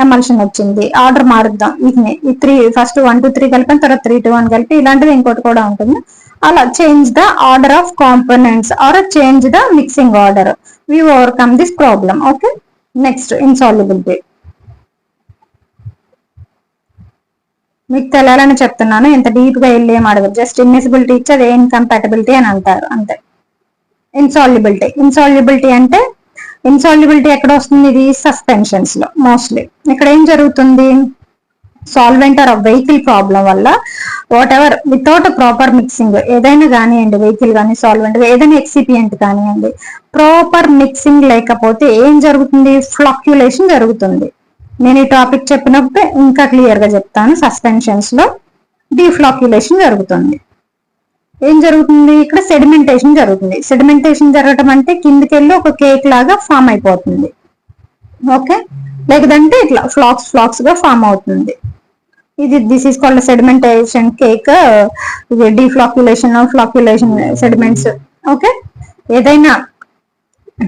ఎమల్షన్ వచ్చింది, ఆర్డర్ మారుద్దాం. వీటిని ఈ 3 ఫస్ట్ 1 2 3 కలిపాం, తర్వాత 3 2 1 కలిపి ఇలాంటిది ఇంకోటి కూడా ఉంటుంది. అలా change the order of components or change the mixing order, we overcome this problem. Okay, next insolubility. మీకు తెలియాలని చెప్తున్నాను, ఇంత డీప్ గా వెళ్ళి ఏం అడగదు. జస్ట్ ఇమ్మిసిబిలిటీ ఇచ్చి అదే ఇన్కంపాటబిలిటీ అని అంటారు అంతే. ఇన్సాల్యుబిలిటీ అంటే ఇన్సాల్యుబిలిటీ ఎక్కడ వస్తుంది? ఇది సస్పెన్షన్స్ లో మోస్ట్లీ. ఇక్కడ ఏం జరుగుతుంది? సాల్వెంట్ ఆర్ వెహికల్ ప్రాబ్లం వల్ల what ever without proper mixing, ఏదైనా కానివ్వండి, వెహికల్ కానీ సాల్వెంట్ ఏదైనా ఎక్సిపియంట్ కానివ్వండి, ప్రాపర్ మిక్సింగ్ లేకపోతే ఏం జరుగుతుంది? ఫ్లక్యులేషన్ జరుగుతుంది. నేను ఈ టాపిక్ చెప్పినప్పుడు ఇంకా క్లియర్ గా చెప్తాను. సస్పెన్షన్స్ లో డిఫ్లాక్యులేషన్ జరుగుతుంది. ఏం జరుగుతుంది? ఇక్కడ సెడిమెంటేషన్ జరుగుతుంది. సెడిమెంటేషన్ జరగడం అంటే కిందికెళ్ళి ఒక కేక్ లాగా ఫామ్ అయిపోతుంది. ఓకే, లేదంటే ఇట్లా ఫ్లాక్స్ గా ఫామ్ అవుతుంది. This is called sedimentation cake. ఇది డిఫ్లాక్యులేషన్, ఫ్లాక్యులేషన్, సెడిమెంట్స్. ఓకే, ఏదైనా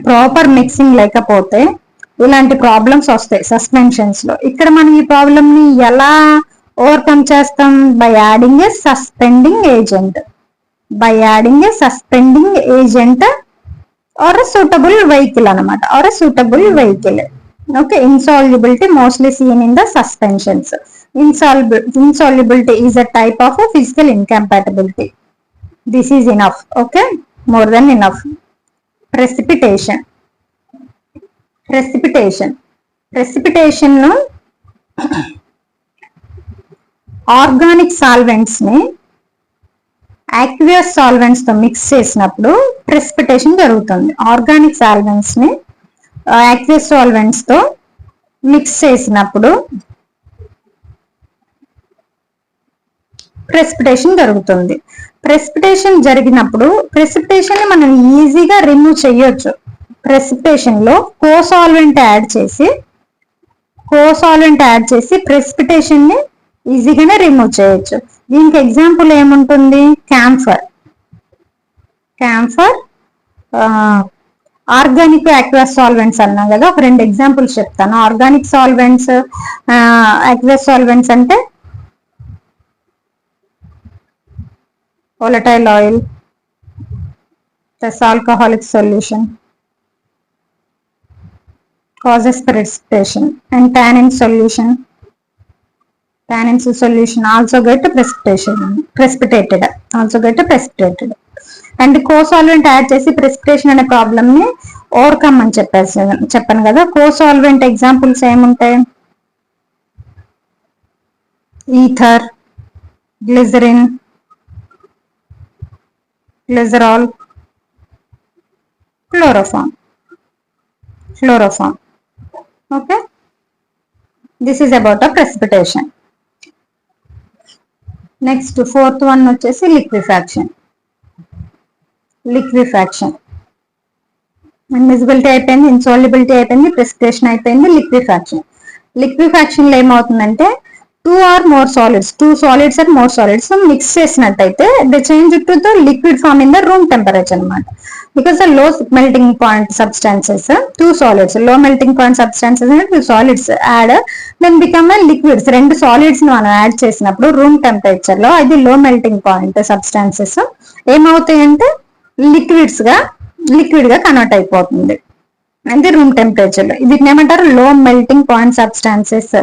ప్రాపర్ మిక్సింగ్ లేకపోతే ఇలాంటి ప్రాబ్లమ్స్ వస్తాయి సస్పెన్షన్స్ లో. ఇక్కడ మనం ఈ ప్రాబ్లమ్ ని ఎలా ఓవర్కమ్ చేస్తాం? By adding a suspending agent. By adding a suspending agent or suitable vehicle అనమాట, or suitable vehicle. Okay, insolubility mostly seen in the suspensions. Insolubility is a type of a physical incompatibility. This is enough. Okay, more than enough. Precipitation ను organic solvents ని aqueous solvents తో mix చేసినప్పుడు precipitation జరుగుతుంది. Organic solvents ని aqueous solvents తో mix చేసినప్పుడు precipitation జరుగుతుంది. Precipitation జరిగినప్పుడు ప్రెసిపిటేషన్ ని మనం ఈజీగా రిమూవ్ చేయొచ్చు. ప్రెసిపిటేషన్ లో కోసాల్వెంట్ యాడ్ చేసి ప్రెసిపిటేషన్ ని ఈజీగానే రిమూవ్ చేయొచ్చు. దీనికి ఎగ్జాంపుల్ ఏముంటుంది? క్యాంఫర్, ఆర్గానిక్ aqueous సాల్వెంట్స్ అన్నా కదా. ఒక 2 ఎగ్జాంపుల్స్ చెప్తాను. ఆర్గానిక్ సాల్వెంట్స్, aqueous సాల్వెంట్స్ అంటే volatile oil plus alcoholic solution causes precipitation, and tannin solution also get precipitated. And co-solvent add చేసి precipitation అనే ప్రాబ్లమ్ ని ఓవర్కమ్ అని చెప్పాను కదా. co-solvent ఎగ్జాంపుల్స్ ఏముంటాయి? Ether, glycerin, glycerol, chloroform. Okay, this is about a precipitation. Next, fourth one వచ్చేసి liquefaction. Immiscibility అయిపోయింది, insolubility అయిపోయింది, precipitation అయిపోయింది, liquefaction లో ఏమవుతుందంటే two or more solids or more solids mix చేసినట్టయితే they change it to the liquid form in the room temperature అన్నమాట. Because the low melting point substances, two solids, low melting point substances and two solids add then become a liquids. రెండు solids ని మనం add చేసినప్పుడు room temperature లో అది low melting point substances ఏమవుతాయంటే liquid గా convert అయిపోతుంది. అంటే రూమ్ టెంపరేచర్ లో వీటిని ఏమంటారు? Low melting point substances.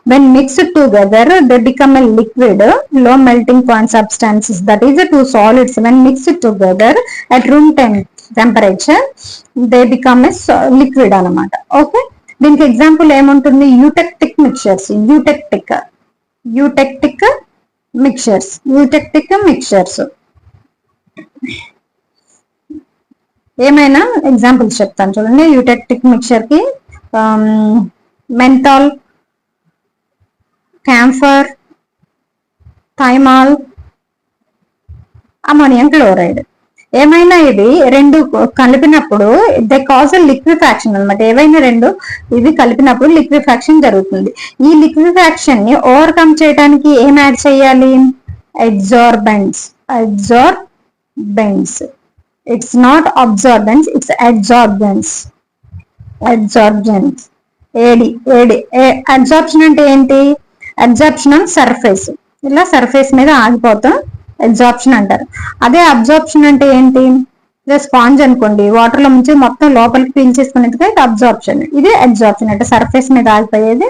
When mixed together they become a liquid. Low melting point substances, that is the two solids, when mixed together at room temperature they become a liquid అన్నమాట. Okay, దీనికి example ఏముంటుంది? Eutectic mixtures. ఏమైనా examples చెప్తాను చూడండి. Eutectic mixture కి menthol, camphor, thymol, ammonium chloride. ఏమైనా ఇవి రెండు కలిపినప్పుడు దే కాజ్ లిక్విఫాక్షన్ అనమాట. ఏవైనా రెండు ఇవి కలిపినప్పుడు లిక్విఫాక్షన్ జరుగుతుంది. ఈ లిక్విఫాక్షన్ ని ఓవర్కమ్ చేయడానికి ఏం యాడ్ చేయాలి? అడ్జార్బెంట్స్. It's not absorbents, it's adsorbents. Adsorption అంటే ఏంటి? అడ్జార్ప్షన్ ఆన్ సర్ఫేస్, ఇలా సర్ఫేస్ మీద ఆగిపోతాం అడ్జార్ప్షన్ అంటారు. అదే అబ్జార్ప్షన్ అంటే ఏంటి? స్పాంజ్ అనుకోండి, వాటర్ లో నుంచి మొత్తం లోపలికి పీల్ చేసుకునేది అబ్జార్ప్షన్. ఇది అడ్జార్ప్షన్ అంటే సర్ఫేస్ మీద ఆగిపోయేది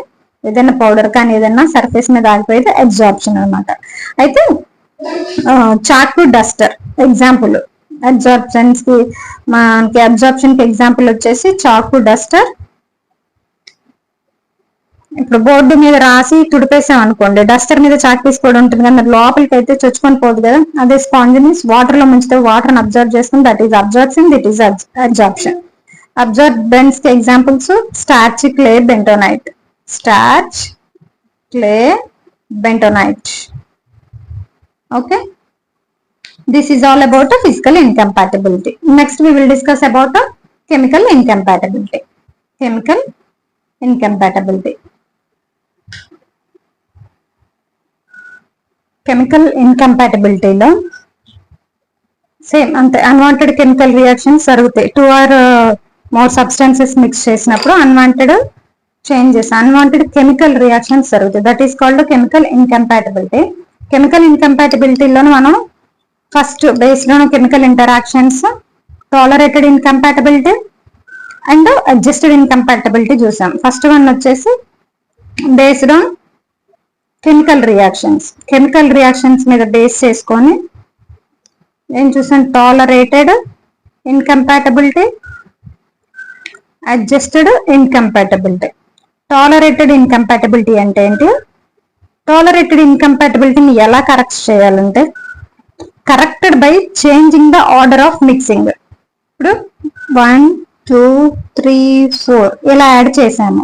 ఏదైనా పౌడర్ కానీ ఏదైనా సర్ఫేస్ మీద ఆగిపోయితే అబ్జార్ప్షన్ అనమాట. అయితే చాక్ డస్టర్ ఎగ్జాంపుల్, అబ్జార్ప్షన్స్ కి మనకి అబ్జార్ప్షన్ కి ఎగ్జాంపుల్ వచ్చేసి చాక్ డస్టర్. ఇప్పుడు బోర్డు మీద రాసి తుడిపేసాం అనుకోండి, డస్టర్ మీద చాక్ పీస్ కూడా ఉంటుంది కానీ లోపలికి అయితే చొచ్చుకొని పోదు కదా. అదే స్పాంజ్ ని వాటర్ లో ముంచితే వాటర్ అబ్జర్వ్ చేసుకుని that is absorption, that is absorption. Absorbents కి examples starch, clay, bentonite. Starch, clay, bentonite. Okay, this is all about a physical incompatibility. Next we will discuss about a chemical incompatibility. Chemical incompatibility. Chemical incompatibility లో same అంతే, unwanted chemical reactions జరుగుతాయి. 2 or more substances mix చేసినప్పుడు unwanted changes, unwanted chemical reactions జరుగుతాయి. That is called chemical incompatibility. Chemical ఇన్కంపాటిబిలిటీలో మనం first based on chemical interactions, tolerated incompatibility and adjusted incompatibility చూసాం. First one వచ్చేసి based on chemical reactions. Chemical reactions మీద base చేసుకొని ఏం చూసాం, tolerated incompatibility, adjusted incompatibility. Tolerated incompatibility అంటే ఏంటి? టాలరేటెడ్ ఇన్కంపాటిబిలిటీని ఎలా కరెక్ట్ చేయాలంటే corrected by changing the order of mixing. ఇప్పుడు 1 2 3 4 ఇలా యాడ్ చేసాము,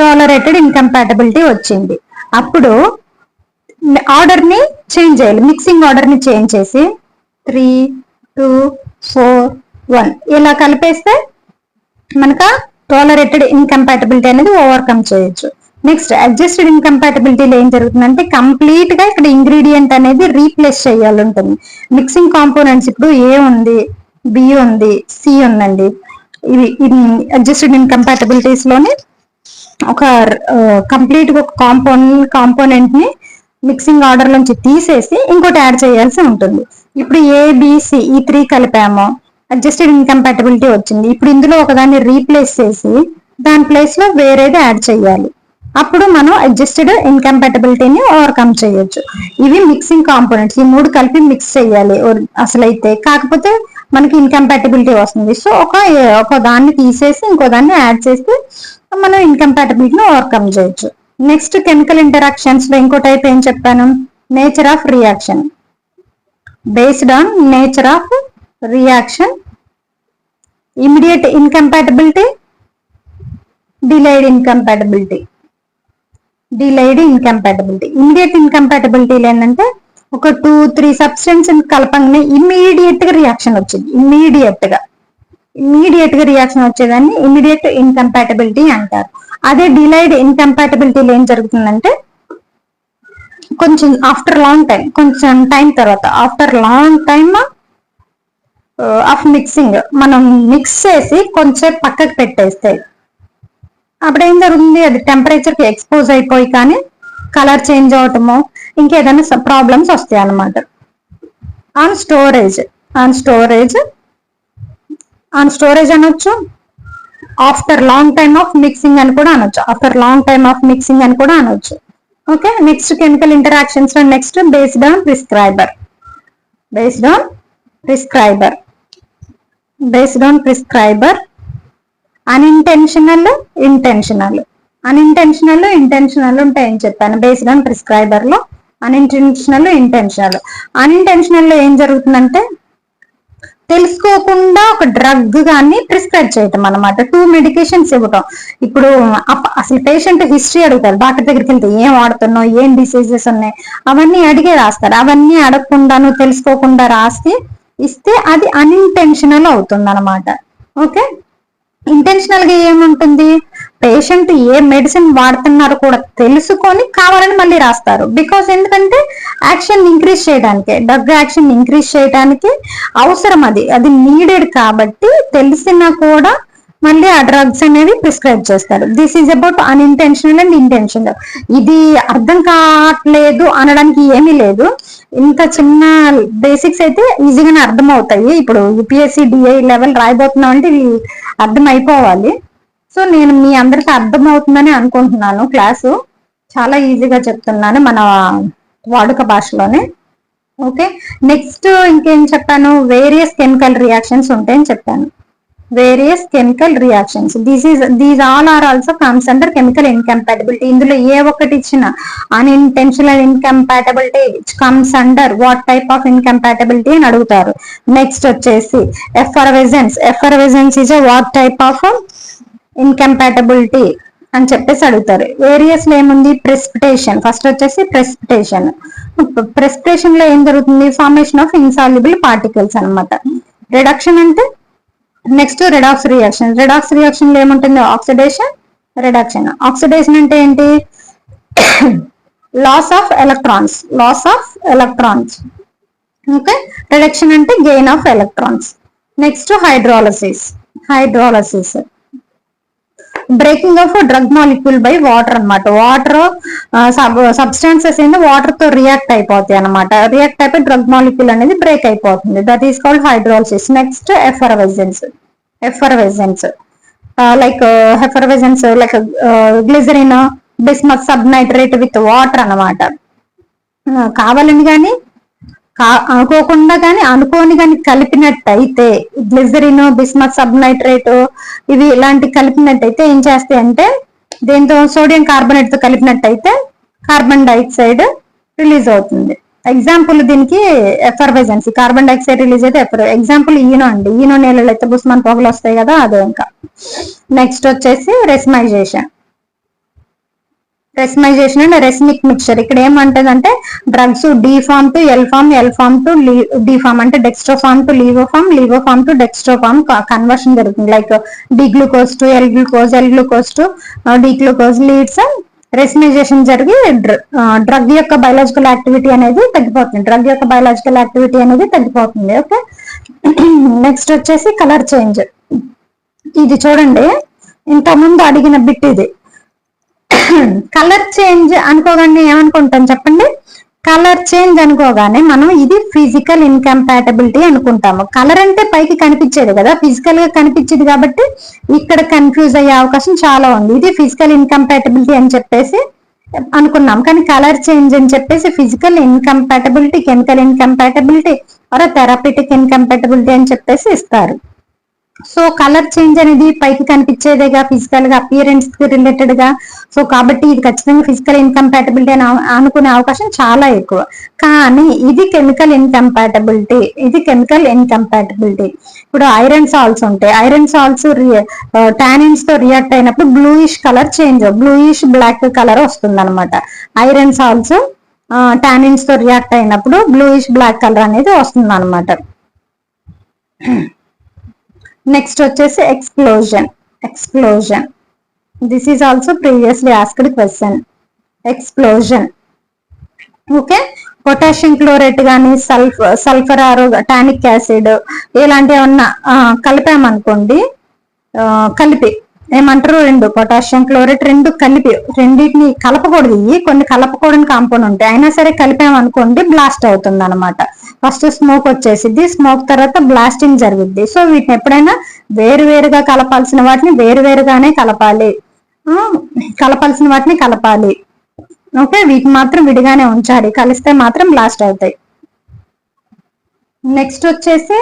టాలరేటెడ్ ఇన్కంపాటిబిలిటీ వచ్చింది. అప్పుడు ఆర్డర్ ని చేంజ్ చేయాలి, మిక్సింగ్ ఆర్డర్ ని చేంజ్ చేసి 3 2 4 1 ఇలా కలిపేస్తే మనకు టాలరేటెడ్ ఇన్కంపాటిబిలిటీ అనేది ఓవర్కమ్ చేయొచ్చు. నెక్స్ట్ అడ్జస్టెడ్ ఇన్కంపాటిబిలిటీలో ఏం జరుగుతుందంటే కంప్లీట్ గా ఇక్కడ ఇంగ్రీడియంట్ అనేది రీప్లేస్ చేయాలి ఉంటుంది. మిక్సింగ్ కాంపోనెంట్స్ ఇప్పుడు ఏ ఉంది, బి ఉంది, సి ఉందండి. ఇవి అడ్జస్టెడ్ ఇన్కంపాటిబిలిటీస్ లోనే ఒక కంప్లీట్ గా ఒక కాంపోనెంట్ ని మిక్సింగ్ ఆర్డర్ నుంచి తీసేసి ఇంకోటి యాడ్ చేయాల్సి ఉంటుంది. ఇప్పుడు ఏబిసి ఈ 3 కలిపాము, అడ్జస్టెడ్ ఇన్కంపాటిబిలిటీ వచ్చింది. ఇప్పుడు ఇందులో ఒకదాన్ని రీప్లేస్ చేసి దాని ప్లేస్ లో వేరేది యాడ్ చేయాలి. అప్పుడు మనం అడ్జస్టెడ్ ఇన్కంపాటిబిలిటీని ఓవర్కమ్ చేయొచ్చు. ఇవి మిక్సింగ్ కాంపోనెంట్స్, ఈ 3 కలిపి మిక్స్ చేయాలి అసలైతే, కాకపోతే మనకి ఇన్కంపాటిబిలిటీ వస్తుంది. సో ఒక దాన్ని తీసేసి ఇంకో దాన్ని యాడ్ చేసి మనం ఇన్కంపాటిబిలిటీని ఓవర్కమ్ చేయొచ్చు. నెక్స్ట్ కెమికల్ ఇంటరాక్షన్స్ లో ఇంకో టైప్ ఏం చెప్పాను, nature of reaction. Based on nature of reaction, immediate incompatibility, delayed incompatibility. Delayed incompatibility, immediate ఇన్కంపాటిబిలిటీలు ఏంటంటే ఒక 2 3 సబ్స్టెన్స్ కలపంగానే ఇమ్మీడియట్ గా రియాక్షన్ వచ్చింది. ఇమ్మీడియట్ గా రియాక్షన్ వచ్చేదాన్ని ఇమ్మీడియట్ ఇన్కంపాటిబిలిటీ అంటారు. అదే డిలేడ్ ఇన్కంపాటిబిలిటీలో ఏం జరుగుతుందంటే కొంచెం ఆఫ్టర్ లాంగ్ టైం, కొంచెం టైం తర్వాత, after long time of mixing మనం మిక్స్ చేసి కొంచెం పక్కకు పెట్టేస్తే అప్పుడు ఏం జరుగుతుంది, అది టెంపరేచర్ కి ఎక్స్పోజ్ అయిపోయి కానీ కలర్ చేంజ్ అవటము ఇంకేదైనా ప్రాబ్లమ్స్ వస్తాయి అన్నమాట. ఆన్ స్టోరేజ్ అనొచ్చు, after long time of mixing అని కూడా అనొచ్చు. ఓకే, నెక్స్ట్ కెమికల్ ఇంటరాక్షన్స్ లో next based on prescriber, unintentional, intentional ఉంటాయని చెప్పాను. బేస్డ్ ఆన్ ప్రిస్క్రైబర్ లో అన్ఇంటెన్షనల్ లో ఏం జరుగుతుందంటే తెలుసుకోకుండా ఒక డ్రగ్ గాని ప్రిస్క్రైబ్ చేయటం అనమాట. 2 మెడికేషన్స్ ఇవ్వటం. ఇప్పుడు అసలు పేషెంట్ హిస్టరీ అడుగుతారు, డాక్టర్ దగ్గరికి వెళ్తే ఏం వాడుతున్నావు, ఏం డిసీజెస్ ఉన్నాయి అవన్నీ అడిగే రాస్తారు. అవన్నీ అడగకుండాను తెలుసుకోకుండా రాసి ఇస్తే అది అన్ఇంటెన్షనల్ అవుతుంది అనమాట. ఓకే, ఇంటెన్షనల్ గా ఏముంటుంది, పేషెంట్ ఏ మెడిసిన్ వాడుతున్నారో కూడా తెలుసుకొని కావాలని మళ్ళీ రాస్తారు. బికాస్ ఎందుకంటే యాక్షన్ ఇంక్రీజ్ చేయడానికి, డ్రగ్ యాక్షన్ ఇంక్రీజ్ చేయడానికి అవసరం, అది నీడెడ్ కాబట్టి తెలిసినా కూడా మళ్ళీ ఆ డ్రగ్స్ అనేవి ప్రిస్క్రైబ్ చేస్తారు. This is about unintentional and intentional. ఇది అర్థం కావట్లేదు అనడానికి ఏమీ లేదు. ఇంత చిన్న బేసిక్స్ అయితే ఈజీగానే అర్థం అవుతాయి. ఇప్పుడు యూపీఎస్సీ డిఐ లెవెల్ రాయబోతున్నాం అంటే ఇవి అర్థం అయిపోవాలి. సో నేను మీ అందరికి అర్థం అవుతుందని అనుకుంటున్నాను. క్లాసు చాలా ఈజీగా చెప్తున్నాను మన వాడుక భాషలోనే. ఓకే, నెక్స్ట్ ఇంకేం చెప్పాను, వేరియస్ కెమికల్ రియాక్షన్స్ ఉంటాయని చెప్పాను. Various chemical reactions, these all are also comes under chemical incompatibility. ఇందులో ఏ ఒక్కటి ఇచ్చిన unintentional incompatibility which comes under what type of incompatibility అని అడుగుతారు. నెక్స్ట్ వచ్చేసి effervescence is what type of incompatibility అని చెప్పేసి అడుగుతారు. వేరియస్ లో ఏముంది, ప్రెసిపిటేషన్. ఫస్ట్ వచ్చేసి ప్రెసిపిటేషన్. ప్రెసిపిటేషన్ లో ఏం జరుగుతుంది, ఫార్మేషన్ ఆఫ్ ఇన్సాల్యుబుల్ పార్టికల్స్ అన్నమాట. రిడక్షన్ అంటే next redox reaction. Redox reaction లో ఏముంటుంది, ఆక్సిడేషన్, రిడక్షన్. ఆక్సిడేషన్ అంటే ఏంటి, loss of electrons, loss of electrons. Okay, reduction అంటే gain of electrons. Next hydrolysis. Hydrolysis breaking of drug molecule by water అన్నమాట. Water substances ఏంటి water తో react అయిపోతాయి అనమాట. రియాక్ట్ అయిపోయి డ్రగ్ మాలిక్యూల్ అనేది బ్రేక్ అయిపోతుంది. That is called hydrolysis. Next effervescence. Effervescence like effervescence like glycerin, bismuth subnitrate with water అన్నమాట. కావాలని కానీ అనుకోకుండా కానీ అనుకోని కానీ కలిపినట్టయితే గ్లిజరిన్, బిస్మత్ సబ్నైట్రేట్ ఇవి ఇలాంటి కలిపినట్టయితే ఏం చేస్తాయి అంటే, దీంతో సోడియం కార్బోనేట్ తో కలిపినట్టయితే కార్బన్ డైఆక్సైడ్ రిలీజ్ అవుతుంది. ఎగ్జాంపుల్ దీనికి ఎఫర్వెజెన్స్, కార్బన్ డైఆక్సైడ్ రిలీజ్ అయితే ఎగ్జాంపుల్ ఈనో అండి. ఈనో నీళ్ళలో అయితే బుస్మాన్ పొగలు వస్తాయి కదా, అదే ఇంకా. నెక్స్ట్ వచ్చేసి రెస్మైజేషన్. రెస్మైజేషన్ అండ్ రెస్మిక్ మిక్చర్. ఇక్కడ ఏమంటదంటే drugs D form to L form, L form to D form, అంటే dextro form to levo form, levo form to dextro form conversion జరుగుతుంది. Like D glucose to L glucose, L glucose to D glucose leads. Racemization జరిగి drug యొక్క biological activity అనేది తగ్గిపోతుంది. Drug యొక్క biological activity అనేది తగ్గిపోతుంది. Okay, next వచ్చేసి colour change. ఇది చూడండి, ఇంతకుముందు అడిగిన బిట్ ఇది. కలర్ చేంజ్ అనుకోగానే ఏమనుకుంటాం చెప్పండి, కలర్ చేంజ్ అనుకోగానే మనం ఇది ఫిజికల్ ఇన్కంపాటబిలిటీ అనుకుంటాము. కలర్ అంటే పైకి కనిపించేది కదా, ఫిజికల్ గా కనిపించేది కాబట్టి ఇక్కడ కన్ఫ్యూజ్ అయ్యే అవకాశం చాలా ఉంది. ఇది ఫిజికల్ ఇన్కంపాటబిలిటీ అని చెప్పేసి అనుకున్నాం, కానీ కలర్ చేంజ్ అని చెప్పేసి physical incompatibility, chemical incompatibility or therapeutic incompatibility అని చెప్పేసి ఇస్తారు. సో కలర్ చేంజ్ అనేది పైకి కనిపించేదేగా, ఫిజికల్ గా అపియరెన్స్ కి రిలేటెడ్ గా. సో కాబట్టి ఇది ఖచ్చితంగా ఫిజికల్ ఇన్కంపాటబిలిటీ అని అనుకునే అవకాశం చాలా ఎక్కువ. కానీ ఇది కెమికల్ ఇన్కంపాటబిలిటీ, ఇది కెమికల్ ఇన్కంపాటబిలిటీ. ఇప్పుడు ఐరన్ సాల్ట్స్ ఉంటాయి, ఐరన్ సాల్ట్స్ టానిన్స్ తో రియాక్ట్ అయినప్పుడు bluish colour change, bluish black colour వస్తుంది అనమాట. ఐరన్ సాల్ట్స్ టానిన్స్ తో రియాక్ట్ అయినప్పుడు బ్లూయిష్ బ్లాక్ కలర్ అనేది వస్తుంది అనమాట. నెక్స్ట్ వచ్చేసి explosion. Explosion, this is also previously asked question. Explosion. Okay, potassium chlorite కానీ సల్ఫర్ ఆర్ టానిక్ యాసిడ్ ఇలాంటివి ఏమన్నా కలిపామనుకోండి, కలిపి ఏమంటారు, రెండు పొటాషియం క్లోరైట్ రెండు కలిపి, రెండింటిని కలపకూడదు. ఇవి కొన్ని కలపకూడని కాంపౌండ్ ఉంటాయి, అయినా సరే కలిపామనుకోండి బ్లాస్ట్ అవుతుంది అనమాట. ఫస్ట్ స్మోక్ వచ్చేసిద్ది, స్మోక్ తర్వాత బ్లాస్టింగ్ జరుగుద్ది. సో వీటిని ఎప్పుడైనా వేరువేరుగా కలపాల్సిన వాటిని వేరువేరుగానే కలపాలి, కలపాల్సిన వాటిని కలపాలి. ఓకే, వీటిని మాత్రం విడిగానే ఉంచాలి, కలిస్తే మాత్రం బ్లాస్ట్ అవుతాయి. నెక్స్ట్ వచ్చేసి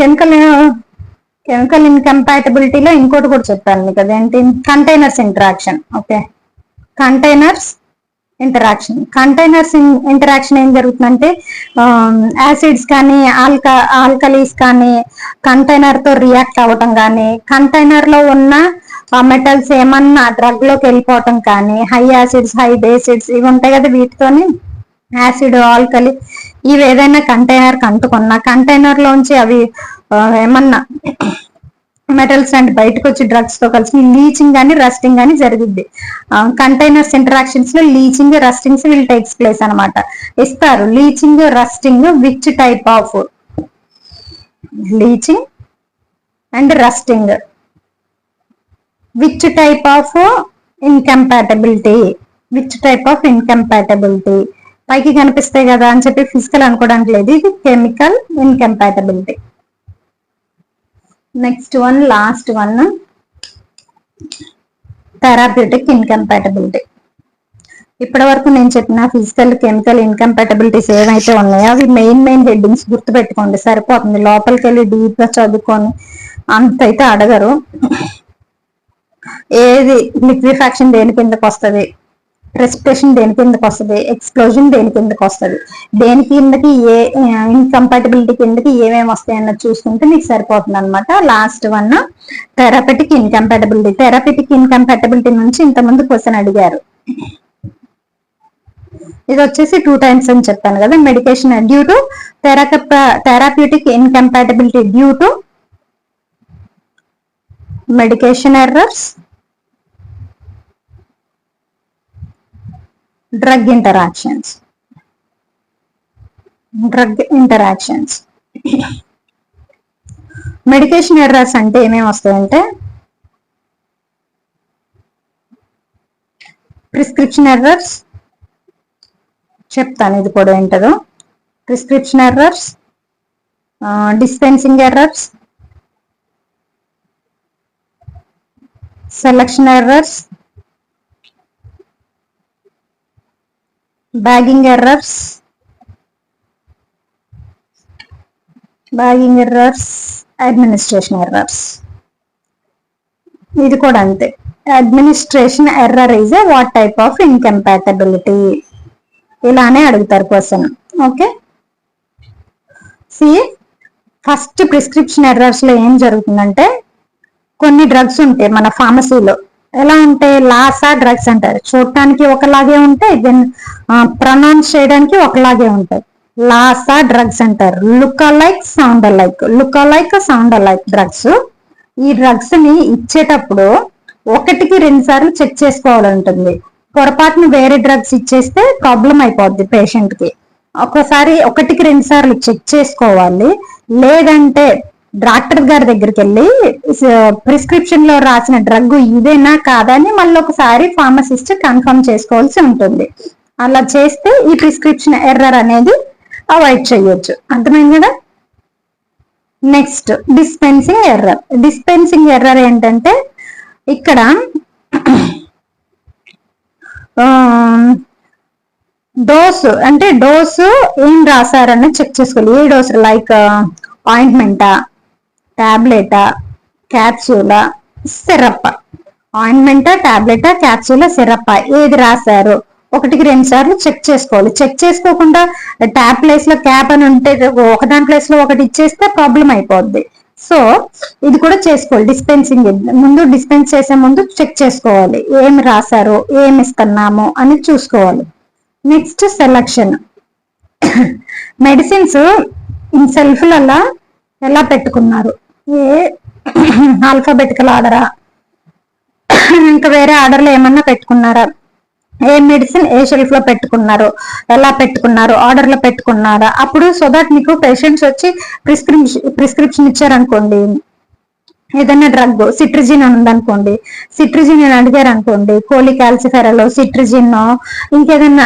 కెమికల్ ఇన్కంపాటబిలిటీలో ఇంకోటి కూడా చెప్పాను మీకు, అదేంటి, containers interaction. Okay, containers interaction. Containers interaction ఏం జరుగుతుందంటే యాసిడ్స్ కానీ ఆల్కలీస్ కానీ కంటైనర్ తో రియాక్ట్ అవ్వటం కానీ, కంటైనర్ లో ఉన్న మెటల్స్ ఏమన్నా డ్రగ్ లోకి వెళ్ళిపోవటం కానీ, హై యాసిడ్స్ హై బేసిడ్స్ ఇవి ఉంటాయి కదా, వీటితోని యాసిడ్ ఆల్కలి ఇవి ఏదైనా కంటైనర్ అంటుకున్న కంటైనర్ లోంచి అవి ఏమన్నా మెటల్స్ అండ్ బయటకు వచ్చి డ్రగ్స్ తో కలిసి లీచింగ్ కానీ రస్టింగ్ కానీ జరిగింది. కంటైనర్స్ ఇంటరాక్షన్స్ లో leaching rustings will takes place అనమాట. ఇస్తారు leaching rusting which type of leaching and rusting which type of incompatibility, which type of incompatibility. పైకి కనిపిస్తాయి కదా అని చెప్పి ఫిజికల్ అనుకోవడానికి లేదు, ఇది chemical incompatibility. Next one, last one, therapeutic incompatibility. ఇప్పటి వరకు నేను చెప్పిన ఫిజికల్ కెమికల్ ఇన్కంపాటబిలిటీస్ ఏవైతే ఉన్నాయో అవి మెయిన్ హెడ్డింగ్స్ గుర్తు పెట్టుకోండి, సరిపోతుంది. లోపలికి వెళ్ళి డీప్ గా చదువుకొని అంతైతే అడగరు. ఏది లిక్విఫాక్షన్ దేని కిందకి వస్తుంది, ప్రెసిపిటేషన్ దేని కిందకి వస్తుంది, ఎక్స్ప్లోజన్ దేని కిందకి వస్తుంది, దేని కిందకి ఏ ఇన్కంపాటబిలిటీ కిందకి ఏమేమి వస్తాయి అన్నది చూసుకుంటే మీకు సరిపోతుంది అనమాట. Last one therapeutic incompatibility. Therapeutic incompatibility నుంచి ఇంతకుముందు క్వశ్చన్ అడిగారు. ఇది వచ్చేసి 2 టైమ్స్ అని చెప్పాను కదా. Medication due to therapeutic incompatibility due to medication errors, drug interactions. Medication errors అంటే ఏమేమి వస్తాయంటే ప్రిస్క్రిప్షన్ ఎర్రర్స్, చెప్తాను ఇది కూడా ఏంటదో. Prescription errors, dispensing errors, selection errors, bagging errors, administration errors. ఇది కూడా అంతే. Administration error is a what type of incompatibility, ఇలానే అడుగుతారు question. Okay, see first prescription errors లో ఏం జరుగుతుందంటే కొన్ని డ్రగ్స్ ఉంటాయి మన ఫార్మసీలో. ఎలా ఉంటాయి, లాసా డ్రగ్స్ అంటారు. చూడటానికి ఒకలాగే ఉంటాయి, దెన్ ప్రొనౌన్స్ చేయడానికి ఒకలాగే ఉంటాయి. లాసా డ్రగ్స్ అంటారు. Look alike, sound alike drugs. ఈ డ్రగ్స్ ని ఇచ్చేటప్పుడు 1-2 సార్లు చెక్ చేసుకోవాలి ఉంటుంది. పొరపాటును వేరే డ్రగ్స్ ఇచ్చేస్తే ప్రాబ్లం అయిపోద్ది పేషెంట్ కి. ఒకసారి 1-2 సార్లు చెక్ చేసుకోవాలి. లేదంటే డాక్టర్ గారి దగ్గరికి వెళ్ళి ప్రిస్క్రిప్షన్ లో రాసిన డ్రగ్ ఇదేనా కాదా అని మళ్ళీ ఒకసారి ఫార్మసిస్ట్ కన్ఫర్మ్ చేసుకోవాల్సి ఉంటుంది. అలా చేస్తే ఈ ప్రిస్క్రిప్షన్ ఎర్రర్ అనేది అవాయిడ్ చేయొచ్చు. అర్థమైంది కదా. నెక్స్ట్ డిస్పెన్సింగ్ ఎర్రర్ ఏంటంటే ఇక్కడ డోసు ఏం రాశారని చెక్ చేసుకోవాలి. ఏ డోసు, లైక్ ఆయింట్మెంటా, టాబ్లెటా, క్యాప్సూలా, సిరప్. ఆయింట్మెంటా, టాబ్లెటా, క్యాప్సూలా, సిరప్ ఏది రాశారు 1-2 సార్లు చెక్ చేసుకోవాలి. చెక్ చేసుకోకుండా ట్యాబ్ ప్లేస్ లో క్యాప్ అని ఉంటే ఒకదాని ప్లేస్ లో ఒకటి ఇచ్చేస్తే ప్రాబ్లం అయిపోద్ది. సో ఇది కూడా చేసుకోవాలి. డిస్పెన్స్ చేసే ముందు చెక్ చేసుకోవాలి, ఏమి రాశారు, ఏమి ఇస్తున్నాము అని చూసుకోవాలి. Next selection. మెడిసిన్స్ సెల్ఫ్లలో ఎలా పెట్టుకున్నారు, ఏ ఆల్ఫాబెటికల్ ఆర్డరా, ఇంకా వేరే ఆర్డర్లో ఏమన్నా పెట్టుకున్నారా, ఏ మెడిసిన్ ఏ షెల్ఫ్ లో పెట్టుకున్నారు, ఎలా పెట్టుకున్నారు, ఆర్డర్ లో పెట్టుకున్నారా. అప్పుడు సో దట్ మీకు పేషెంట్స్ వచ్చి ప్రిస్క్రిప్షన్ ఇచ్చారనుకోండి, ఏదైనా డ్రగ్ సిట్రిజిన్ ఉందనుకోండి, సిట్రిజిన్ అని అడిగారు అనుకోండి, కోలికాల్సిఫెరల్, సిట్రిజిన్, ఇంకేదైనా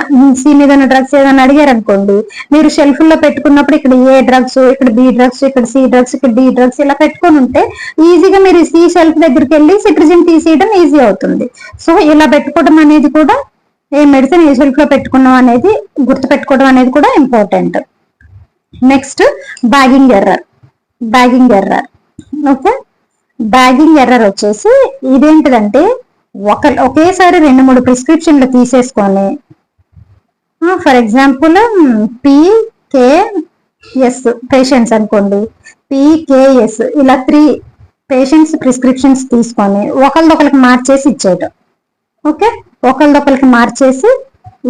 ఏదైనా డ్రగ్స్ ఏదైనా అడిగారు అనుకోండి, మీరు షెల్ఫ్ లో పెట్టుకున్నప్పుడు ఇక్కడ ఏ డ్రగ్స్, ఇక్కడ బి డ్రగ్స్, ఇక్కడ సి డ్రగ్స్, ఇక్కడ డి డ్రగ్స్ ఇలా పెట్టుకొని ఉంటే ఈజీగా మీరు సి షెల్ఫ్ దగ్గరికి వెళ్ళి సిట్రిజిన్ తీసేయడం ఈజీ అవుతుంది. సో ఇలా పెట్టుకోవడం అనేది కూడా, ఏ మెడిసిన్ ఏ షెల్ఫ్ లో పెట్టుకున్నాం అనేది గుర్తు పెట్టుకోవడం అనేది కూడా important. Next bagging error. Okay, bagging error వచ్చేసి ఇదేంటిదంటే ఒకేసారి 2-3 ప్రిస్క్రిప్షన్లు తీసేసుకొని, ఫర్ ఎగ్జాంపుల్ PKS పేషెంట్స్ అనుకోండి, PKS ఇలా 3 పేషెంట్స్ ప్రిస్క్రిప్షన్స్ తీసుకొని ఒకళ్ళకి మార్చేసి ఇచ్చేయటం. ఓకే, ఒకళ్ళకి మార్చేసి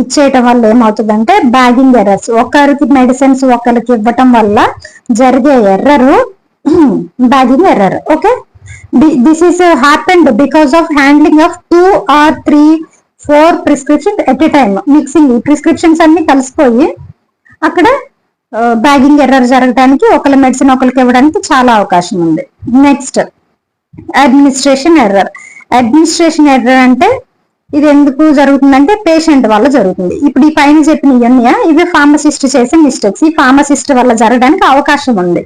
ఇచ్చేయటం వల్ల ఏమవుతుందంటే బ్యాగింగ్ ఎర్రర్స్, ఒకరికి మెడిసిన్స్ ఒకరికి ఇవ్వటం వల్ల జరిగే error bagging error. Okay, this is happened because of handling of 2 or 3, 4 prescriptions at a time. Mixing prescriptions అన్ని కలిసిపోయి అక్కడ బ్యాగింగ్ ఎర్రర్ జరగడానికి, ఒకళ్ళ మెడిసిన్ ఒకరికి ఇవ్వడానికి చాలా అవకాశం ఉంది. నెక్స్ట్ అడ్మినిస్ట్రేషన్ ఎర్రర్ అంటే ఇది ఎందుకు జరుగుతుందంటే పేషెంట్ వల్ల జరుగుతుంది. ఇప్పుడు ఈ పైన చెప్పిన ఇవి ఫార్మసిస్ట్ చేసే మిస్టేక్స్. ఈ ఫార్మసిస్ట్ వల్ల జరగడానికి అవకాశం ఉంది.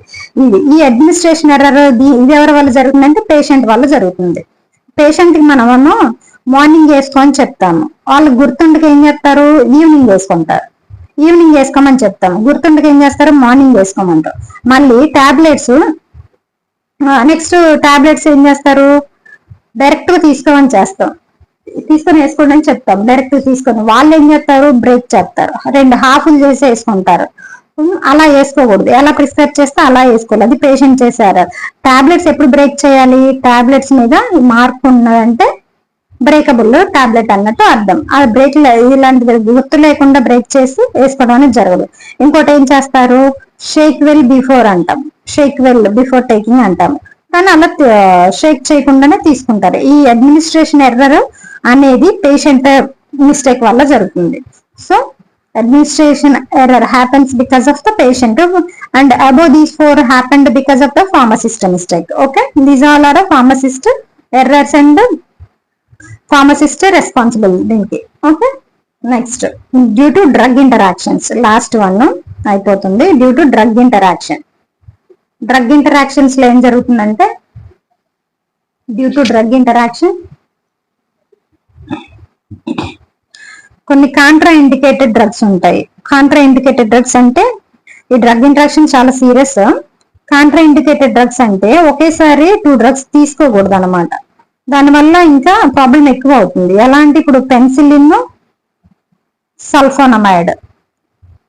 ఈ అడ్మినిస్ట్రేషన్ ఎర్రర్ ఇది ఎవరి వల్ల జరుగుతుందంటే పేషెంట్ వల్ల జరుగుతుంది. పేషెంట్ కి మనము మార్నింగ్ వేసుకో అని చెప్తాము, వాళ్ళు గుర్తుండక ఏం చేస్తారు, ఈవినింగ్ వేసుకుంటారు. ఈవినింగ్ వేసుకోమని చెప్తాము, గుర్తుండక ఏం చేస్తారు, మార్నింగ్ వేసుకోమంటారు. మళ్ళీ టాబ్లెట్స్, నెక్స్ట్ టాబ్లెట్స్ ఏం చేస్తారు, డైరెక్ట్ గా తీసుకోమని చేస్తాం, తీసుకొని వేసుకోండి అని చెప్తాం, డైరెక్ట్ తీసుకొని వాళ్ళు ఏం చేస్తారు, బ్రేక్ చేస్తారు, రెండు హాఫ్లు చేసి వేసుకుంటారు. అలా వేసుకోకూడదు, ఎలా ప్రిస్క్రైబ్ చేస్తే అలా వేసుకోవాలి, అది పేషెంట్ చేశారు. టాబ్లెట్స్ ఎప్పుడు బ్రేక్ చేయాలి, టాబ్లెట్స్ మీద మార్క్ ఉన్నదంటే బ్రేకబుల్ టాబ్లెట్ అన్నట్టు అర్థం. ఆ బ్రేక్ ఇలాంటి గుర్తు లేకుండా బ్రేక్ చేసి వేసుకోవడం అనేది జరగదు. ఇంకోటి ఏం చేస్తారు, షేక్ వెల్ బిఫోర్ అంటాం, షేక్ వెల్ బిఫోర్ టేకింగ్ అంటాం, కానీ అలా షేక్ చేయకుండానే తీసుకుంటారు. ఈ అడ్మినిస్ట్రేషన్ ఎర్రర్ అనేది పేషెంట్ మిస్టేక్ వల్ల జరుగుతుంది. So administration error happens because of the patient, and above these four happened because of the pharmacist mistake. Okay, these all are pharmacist errors and pharmacist responsible దీనికి. Okay, next due to drug interactions, last one అయిపోతుంది. Due to drug interaction, drug interactions లో ఏం జరుగుతుందంటే, due to drug interaction కొన్ని contraindicated drugs ఉంటాయి. Contraindicated drugs అంటే ఈ drug interaction చాలా సీరియస్. కాంట్రా ఇండికేటెడ్ డ్రగ్స్ అంటే ఒకేసారి 2 డ్రగ్స్ తీసుకోకూడదు అనమాట, దానివల్ల ఇంకా ప్రాబ్లం ఎక్కువ అవుతుంది. ఎలా అంటే ఇప్పుడు పెన్సిలిన్, సల్ఫోనమైడ్,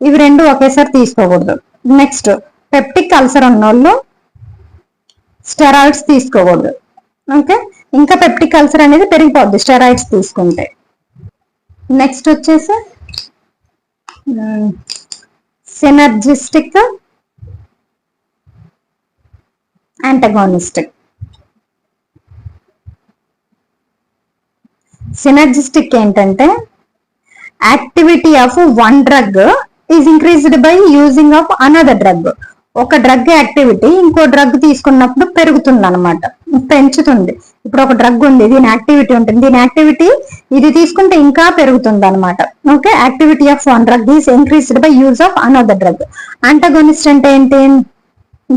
ఇవి రెండు ఒకేసారి తీసుకోకూడదు. నెక్స్ట్ పెప్టిక్ అల్సర్ ఉన్నోళ్ళు స్టెరాయిడ్స్ తీసుకోకూడదు. ఓకే, ఇంకా పెప్టిక్ అల్సర్ అనేది పెరిగిపోద్ది స్టెరాయిడ్స్ తీసుకుంటే. నెక్స్ట్ వచ్చేసి సినర్జిస్టిక్, యాంటగోనిస్టిక్. సినర్జిస్టిక్ ఏంటంటే activity of one drug is increased by using of another drug. ఒక డ్రగ్ యాక్టివిటీ ఇంకో డ్రగ్ తీసుకున్నప్పుడు పెరుగుతుంది అనమాట, పెంచుతుంది. ఇప్పుడు ఒక డ్రగ్ ఉంది, దీని యాక్టివిటీ ఉంటుంది, దీని యాక్టివిటీ ఇది తీసుకుంటే ఇంకా పెరుగుతుంది అనమాట. Okay, activity of one drug is increased by use of another drug. Antagonist అంటే ఏంటి,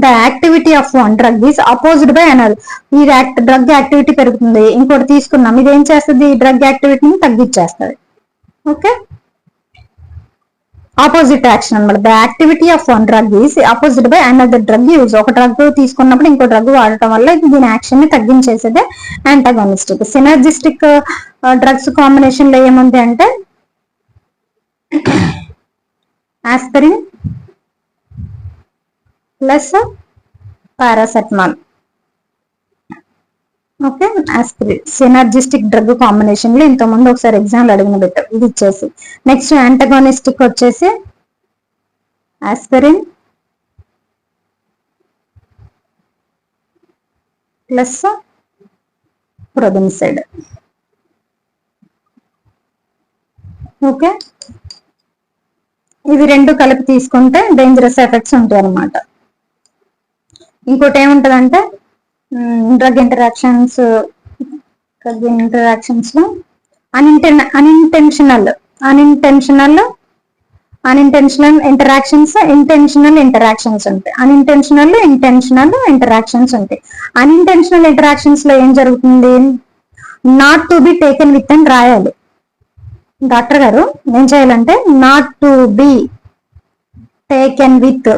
the activity of one drug is opposed by another. ఈ డ్రగ్ యాక్టివిటీ పెరుగుతుంది, ఇంకోటి తీసుకున్నాం, ఇది ఏం చేస్తుంది, ఈ డ్రగ్ యాక్టివిటీని తగ్గించేస్తుంది. ఓకే, ఆపోజిట్ యాక్షన్ అనమాట. The activity of one drug is opposite by another drug use. ఒక డ్రగ్ తీసుకున్నప్పుడు ఇంకో డ్రగ్ వాడటం వల్ల దీని యాక్షన్ ని తగ్గించేసేదే యాంటాగోనిస్టిక్. సినర్జిస్టిక్ డ్రగ్స్ కాంబినేషన్ లో ఏముంది అంటే aspirin plus paracetamol. Okay, aspirin synergistic drug combination లో ఇంతకుముందు ఒకసారి ఎగ్జామ్లు అడిగిన బిట్ ఇది ఇచ్చేసి. నెక్స్ట్ యాంటగోనిస్టిక్ వచ్చేసి ఆస్పిరిన్ ప్లస్ ప్రొబెన్సైడ్. ఓకే, ఇవి రెండు కలిపి తీసుకుంటే డేంజరస్ ఎఫెక్ట్స్ ఉంటాయి అన్నమాట. ఇంకోటి ఏముంటదంటే డ్రగ్ ఇంటరాక్షన్స్ లో అన్ఇంటెన్షనల్ ఇంటరాక్షన్స్, ఇంటెన్షనల్ ఇంటరాక్షన్స్ ఉంటాయి. ఇంటెన్షనల్ ఇంటరాక్షన్స్ ఉంటాయి. అన్ఇంటెన్షనల్ ఇంటరాక్షన్స్ లో ఏం జరుగుతుంది, not to be taken with అని రాయాలి. డాక్టర్ గారు ఏం చేయాలంటే not to be taken with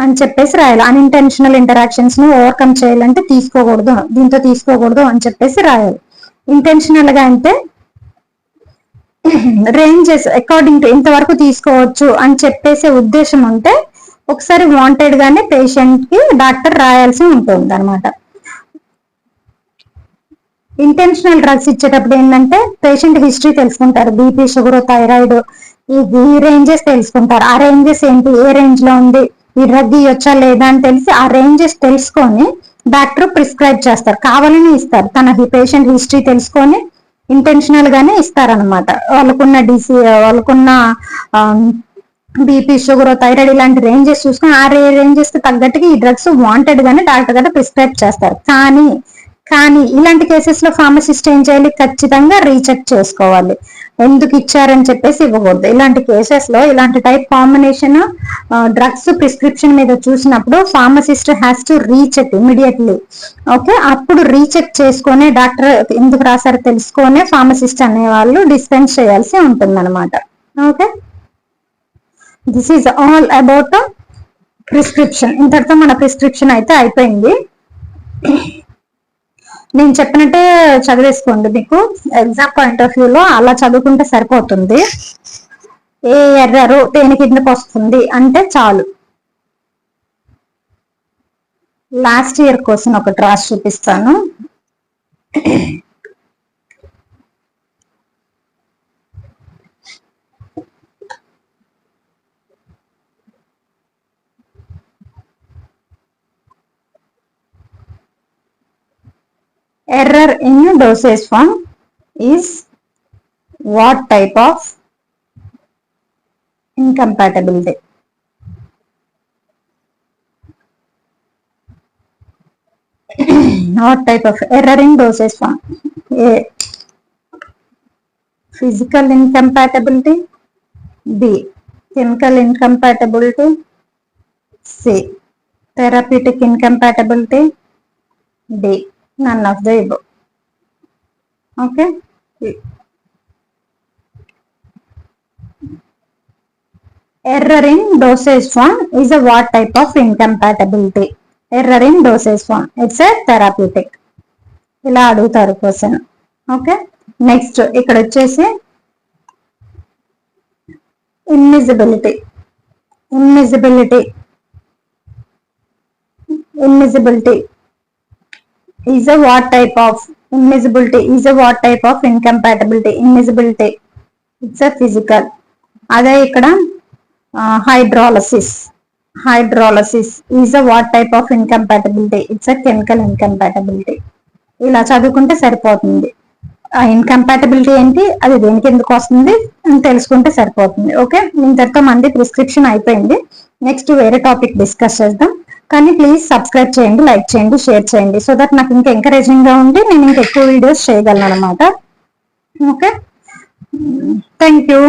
అని చెప్పేసి రాయాలి. అన్ఇంటెన్షనల్ ఇంటరాక్షన్స్ ను ఓవర్కమ్ చేయాలంటే తీసుకోకూడదు, దీంతో తీసుకోకూడదు అని చెప్పేసి రాయాలి. ఇంటెన్షనల్ గా అంటే రేంజెస్ అకార్డింగ్ టు ఇంతవరకు తీసుకోవచ్చు అని చెప్పేసే ఉద్దేశం ఉంటే ఒకసారి వాంటెడ్ గానే పేషెంట్ కి డాక్టర్ రాయాల్సి ఉంటుంది అనమాట. ఇంటెన్షనల్ డ్రగ్స్ ఇచ్చేటప్పుడు ఏంటంటే పేషెంట్ హిస్టరీ తెలుసుకుంటారు, బీపీ, షుగర్, థైరాయిడ్, ఈ రేంజెస్ తెలుసుకుంటారు. ఆ రేంజెస్ ఏంటి, ఏ రేంజ్ లో ఉంది, ఈ డ్రగ్ ఇవ్వచ్చా లేదా అని తెలిసి ఆ రేంజెస్ తెలుసుకొని డాక్టర్ ప్రిస్క్రైబ్ చేస్తారు, కావాలని ఇస్తారు. తన పేషెంట్ హిస్టరీ తెలుసుకొని ఇంటెన్షనల్ గానే ఇస్తారనమాట. వాళ్ళకున్న బీపీ, షుగర్, థైరాయిడ్ ఇలాంటి రేంజెస్ చూసుకొని ఆ రేంజెస్ కి తగ్గట్టుగా ఈ డ్రగ్స్ వాంటెడ్ గానే డాక్టర్ గారు ప్రిస్క్రైబ్ చేస్తారు. కానీ ఇలాంటి కేసెస్ లో ఫార్మసిస్ట్ ఏం చేయాలి, ఖచ్చితంగా రీచెక్ చేసుకోవాలి. ఎందుకు ఇచ్చారని చెప్పేసి ఇవ్వకూడదు. ఇలాంటి కేసెస్ లో ఇలాంటి టైప్ కాంబినేషన్ డ్రగ్స్ ప్రిస్క్రిప్షన్ మీద చూసినప్పుడు pharmacist has to recheck immediately. Okay, అప్పుడు రీచెక్ చేసుకొని డాక్టర్ ఎందుకు రాశారో తెలుసుకొని ఫార్మసిస్ట్ అనే వాళ్ళు డిస్పెన్స్ చేయాల్సి ఉంటుంది అనమాట. Okay, this is all about prescription. ఇంతటితో మన ప్రిస్క్రిప్షన్ అయితే అయిపోయింది. నేను చెప్పినట్టే చదివేసుకోండి, మీకు ఎగ్జామ్ పాయింట్ ఆఫ్ వ్యూలో అలా చదువుకుంటే సరిపోతుంది. ఏ ఎర్రరు దేని కిందకు వస్తుంది అంటే చాలు. లాస్ట్ ఇయర్ క్వశ్చన్ ఒకటి రాసి చూపిస్తాను. Error in dosage form is what type of incompatibility? What type of error in dosage form? A. Physical incompatibility. B. Chemical incompatibility. C. Therapeutic incompatibility. D. None of the above. Okay. Error in dosage form is a what type of incompatibility? Error in dosage form, it's a therapeutic. ఇలా అడుగుతారు question. Okay, next ఇక్కడ వచ్చేసి ఇమ్మిజిబిలిటీ. ఇమ్మిజిబిలిటీ ఇమ్మిజిబిలిటీ is a what type of immiscibility is a what type of incompatibility? Immiscibility, it's a physical. అదే ఇక్కడ hydrolysis. Hydrolysis is a what type of incompatibility? It's a chemical incompatibility. ఇలా చదువుకుంటే సరిపోతుంది. ఆ incompatibility ఏంటి, అది దేనికి ఎందుకు వస్తుంది అని తెలుసుకుంటే సరిపోతుంది. ఓకే, ఇంతటితో మంది ప్రిస్క్రిప్షన్ అయిపోయింది. నెక్స్ట్ వేరే టాపిక్ డిస్కస్ చేద్దాం. కానీ ప్లీజ్ సబ్స్క్రైబ్ చేయండి, లైక్ చేయండి, షేర్ చేయండి, సో దట్ నాకు ఇంకా ఎంకరేజింగ్ గా ఉండి నేను ఇంకా ఎక్కువ వీడియోస్ చేయగలను అనమాట. Okay, thank you.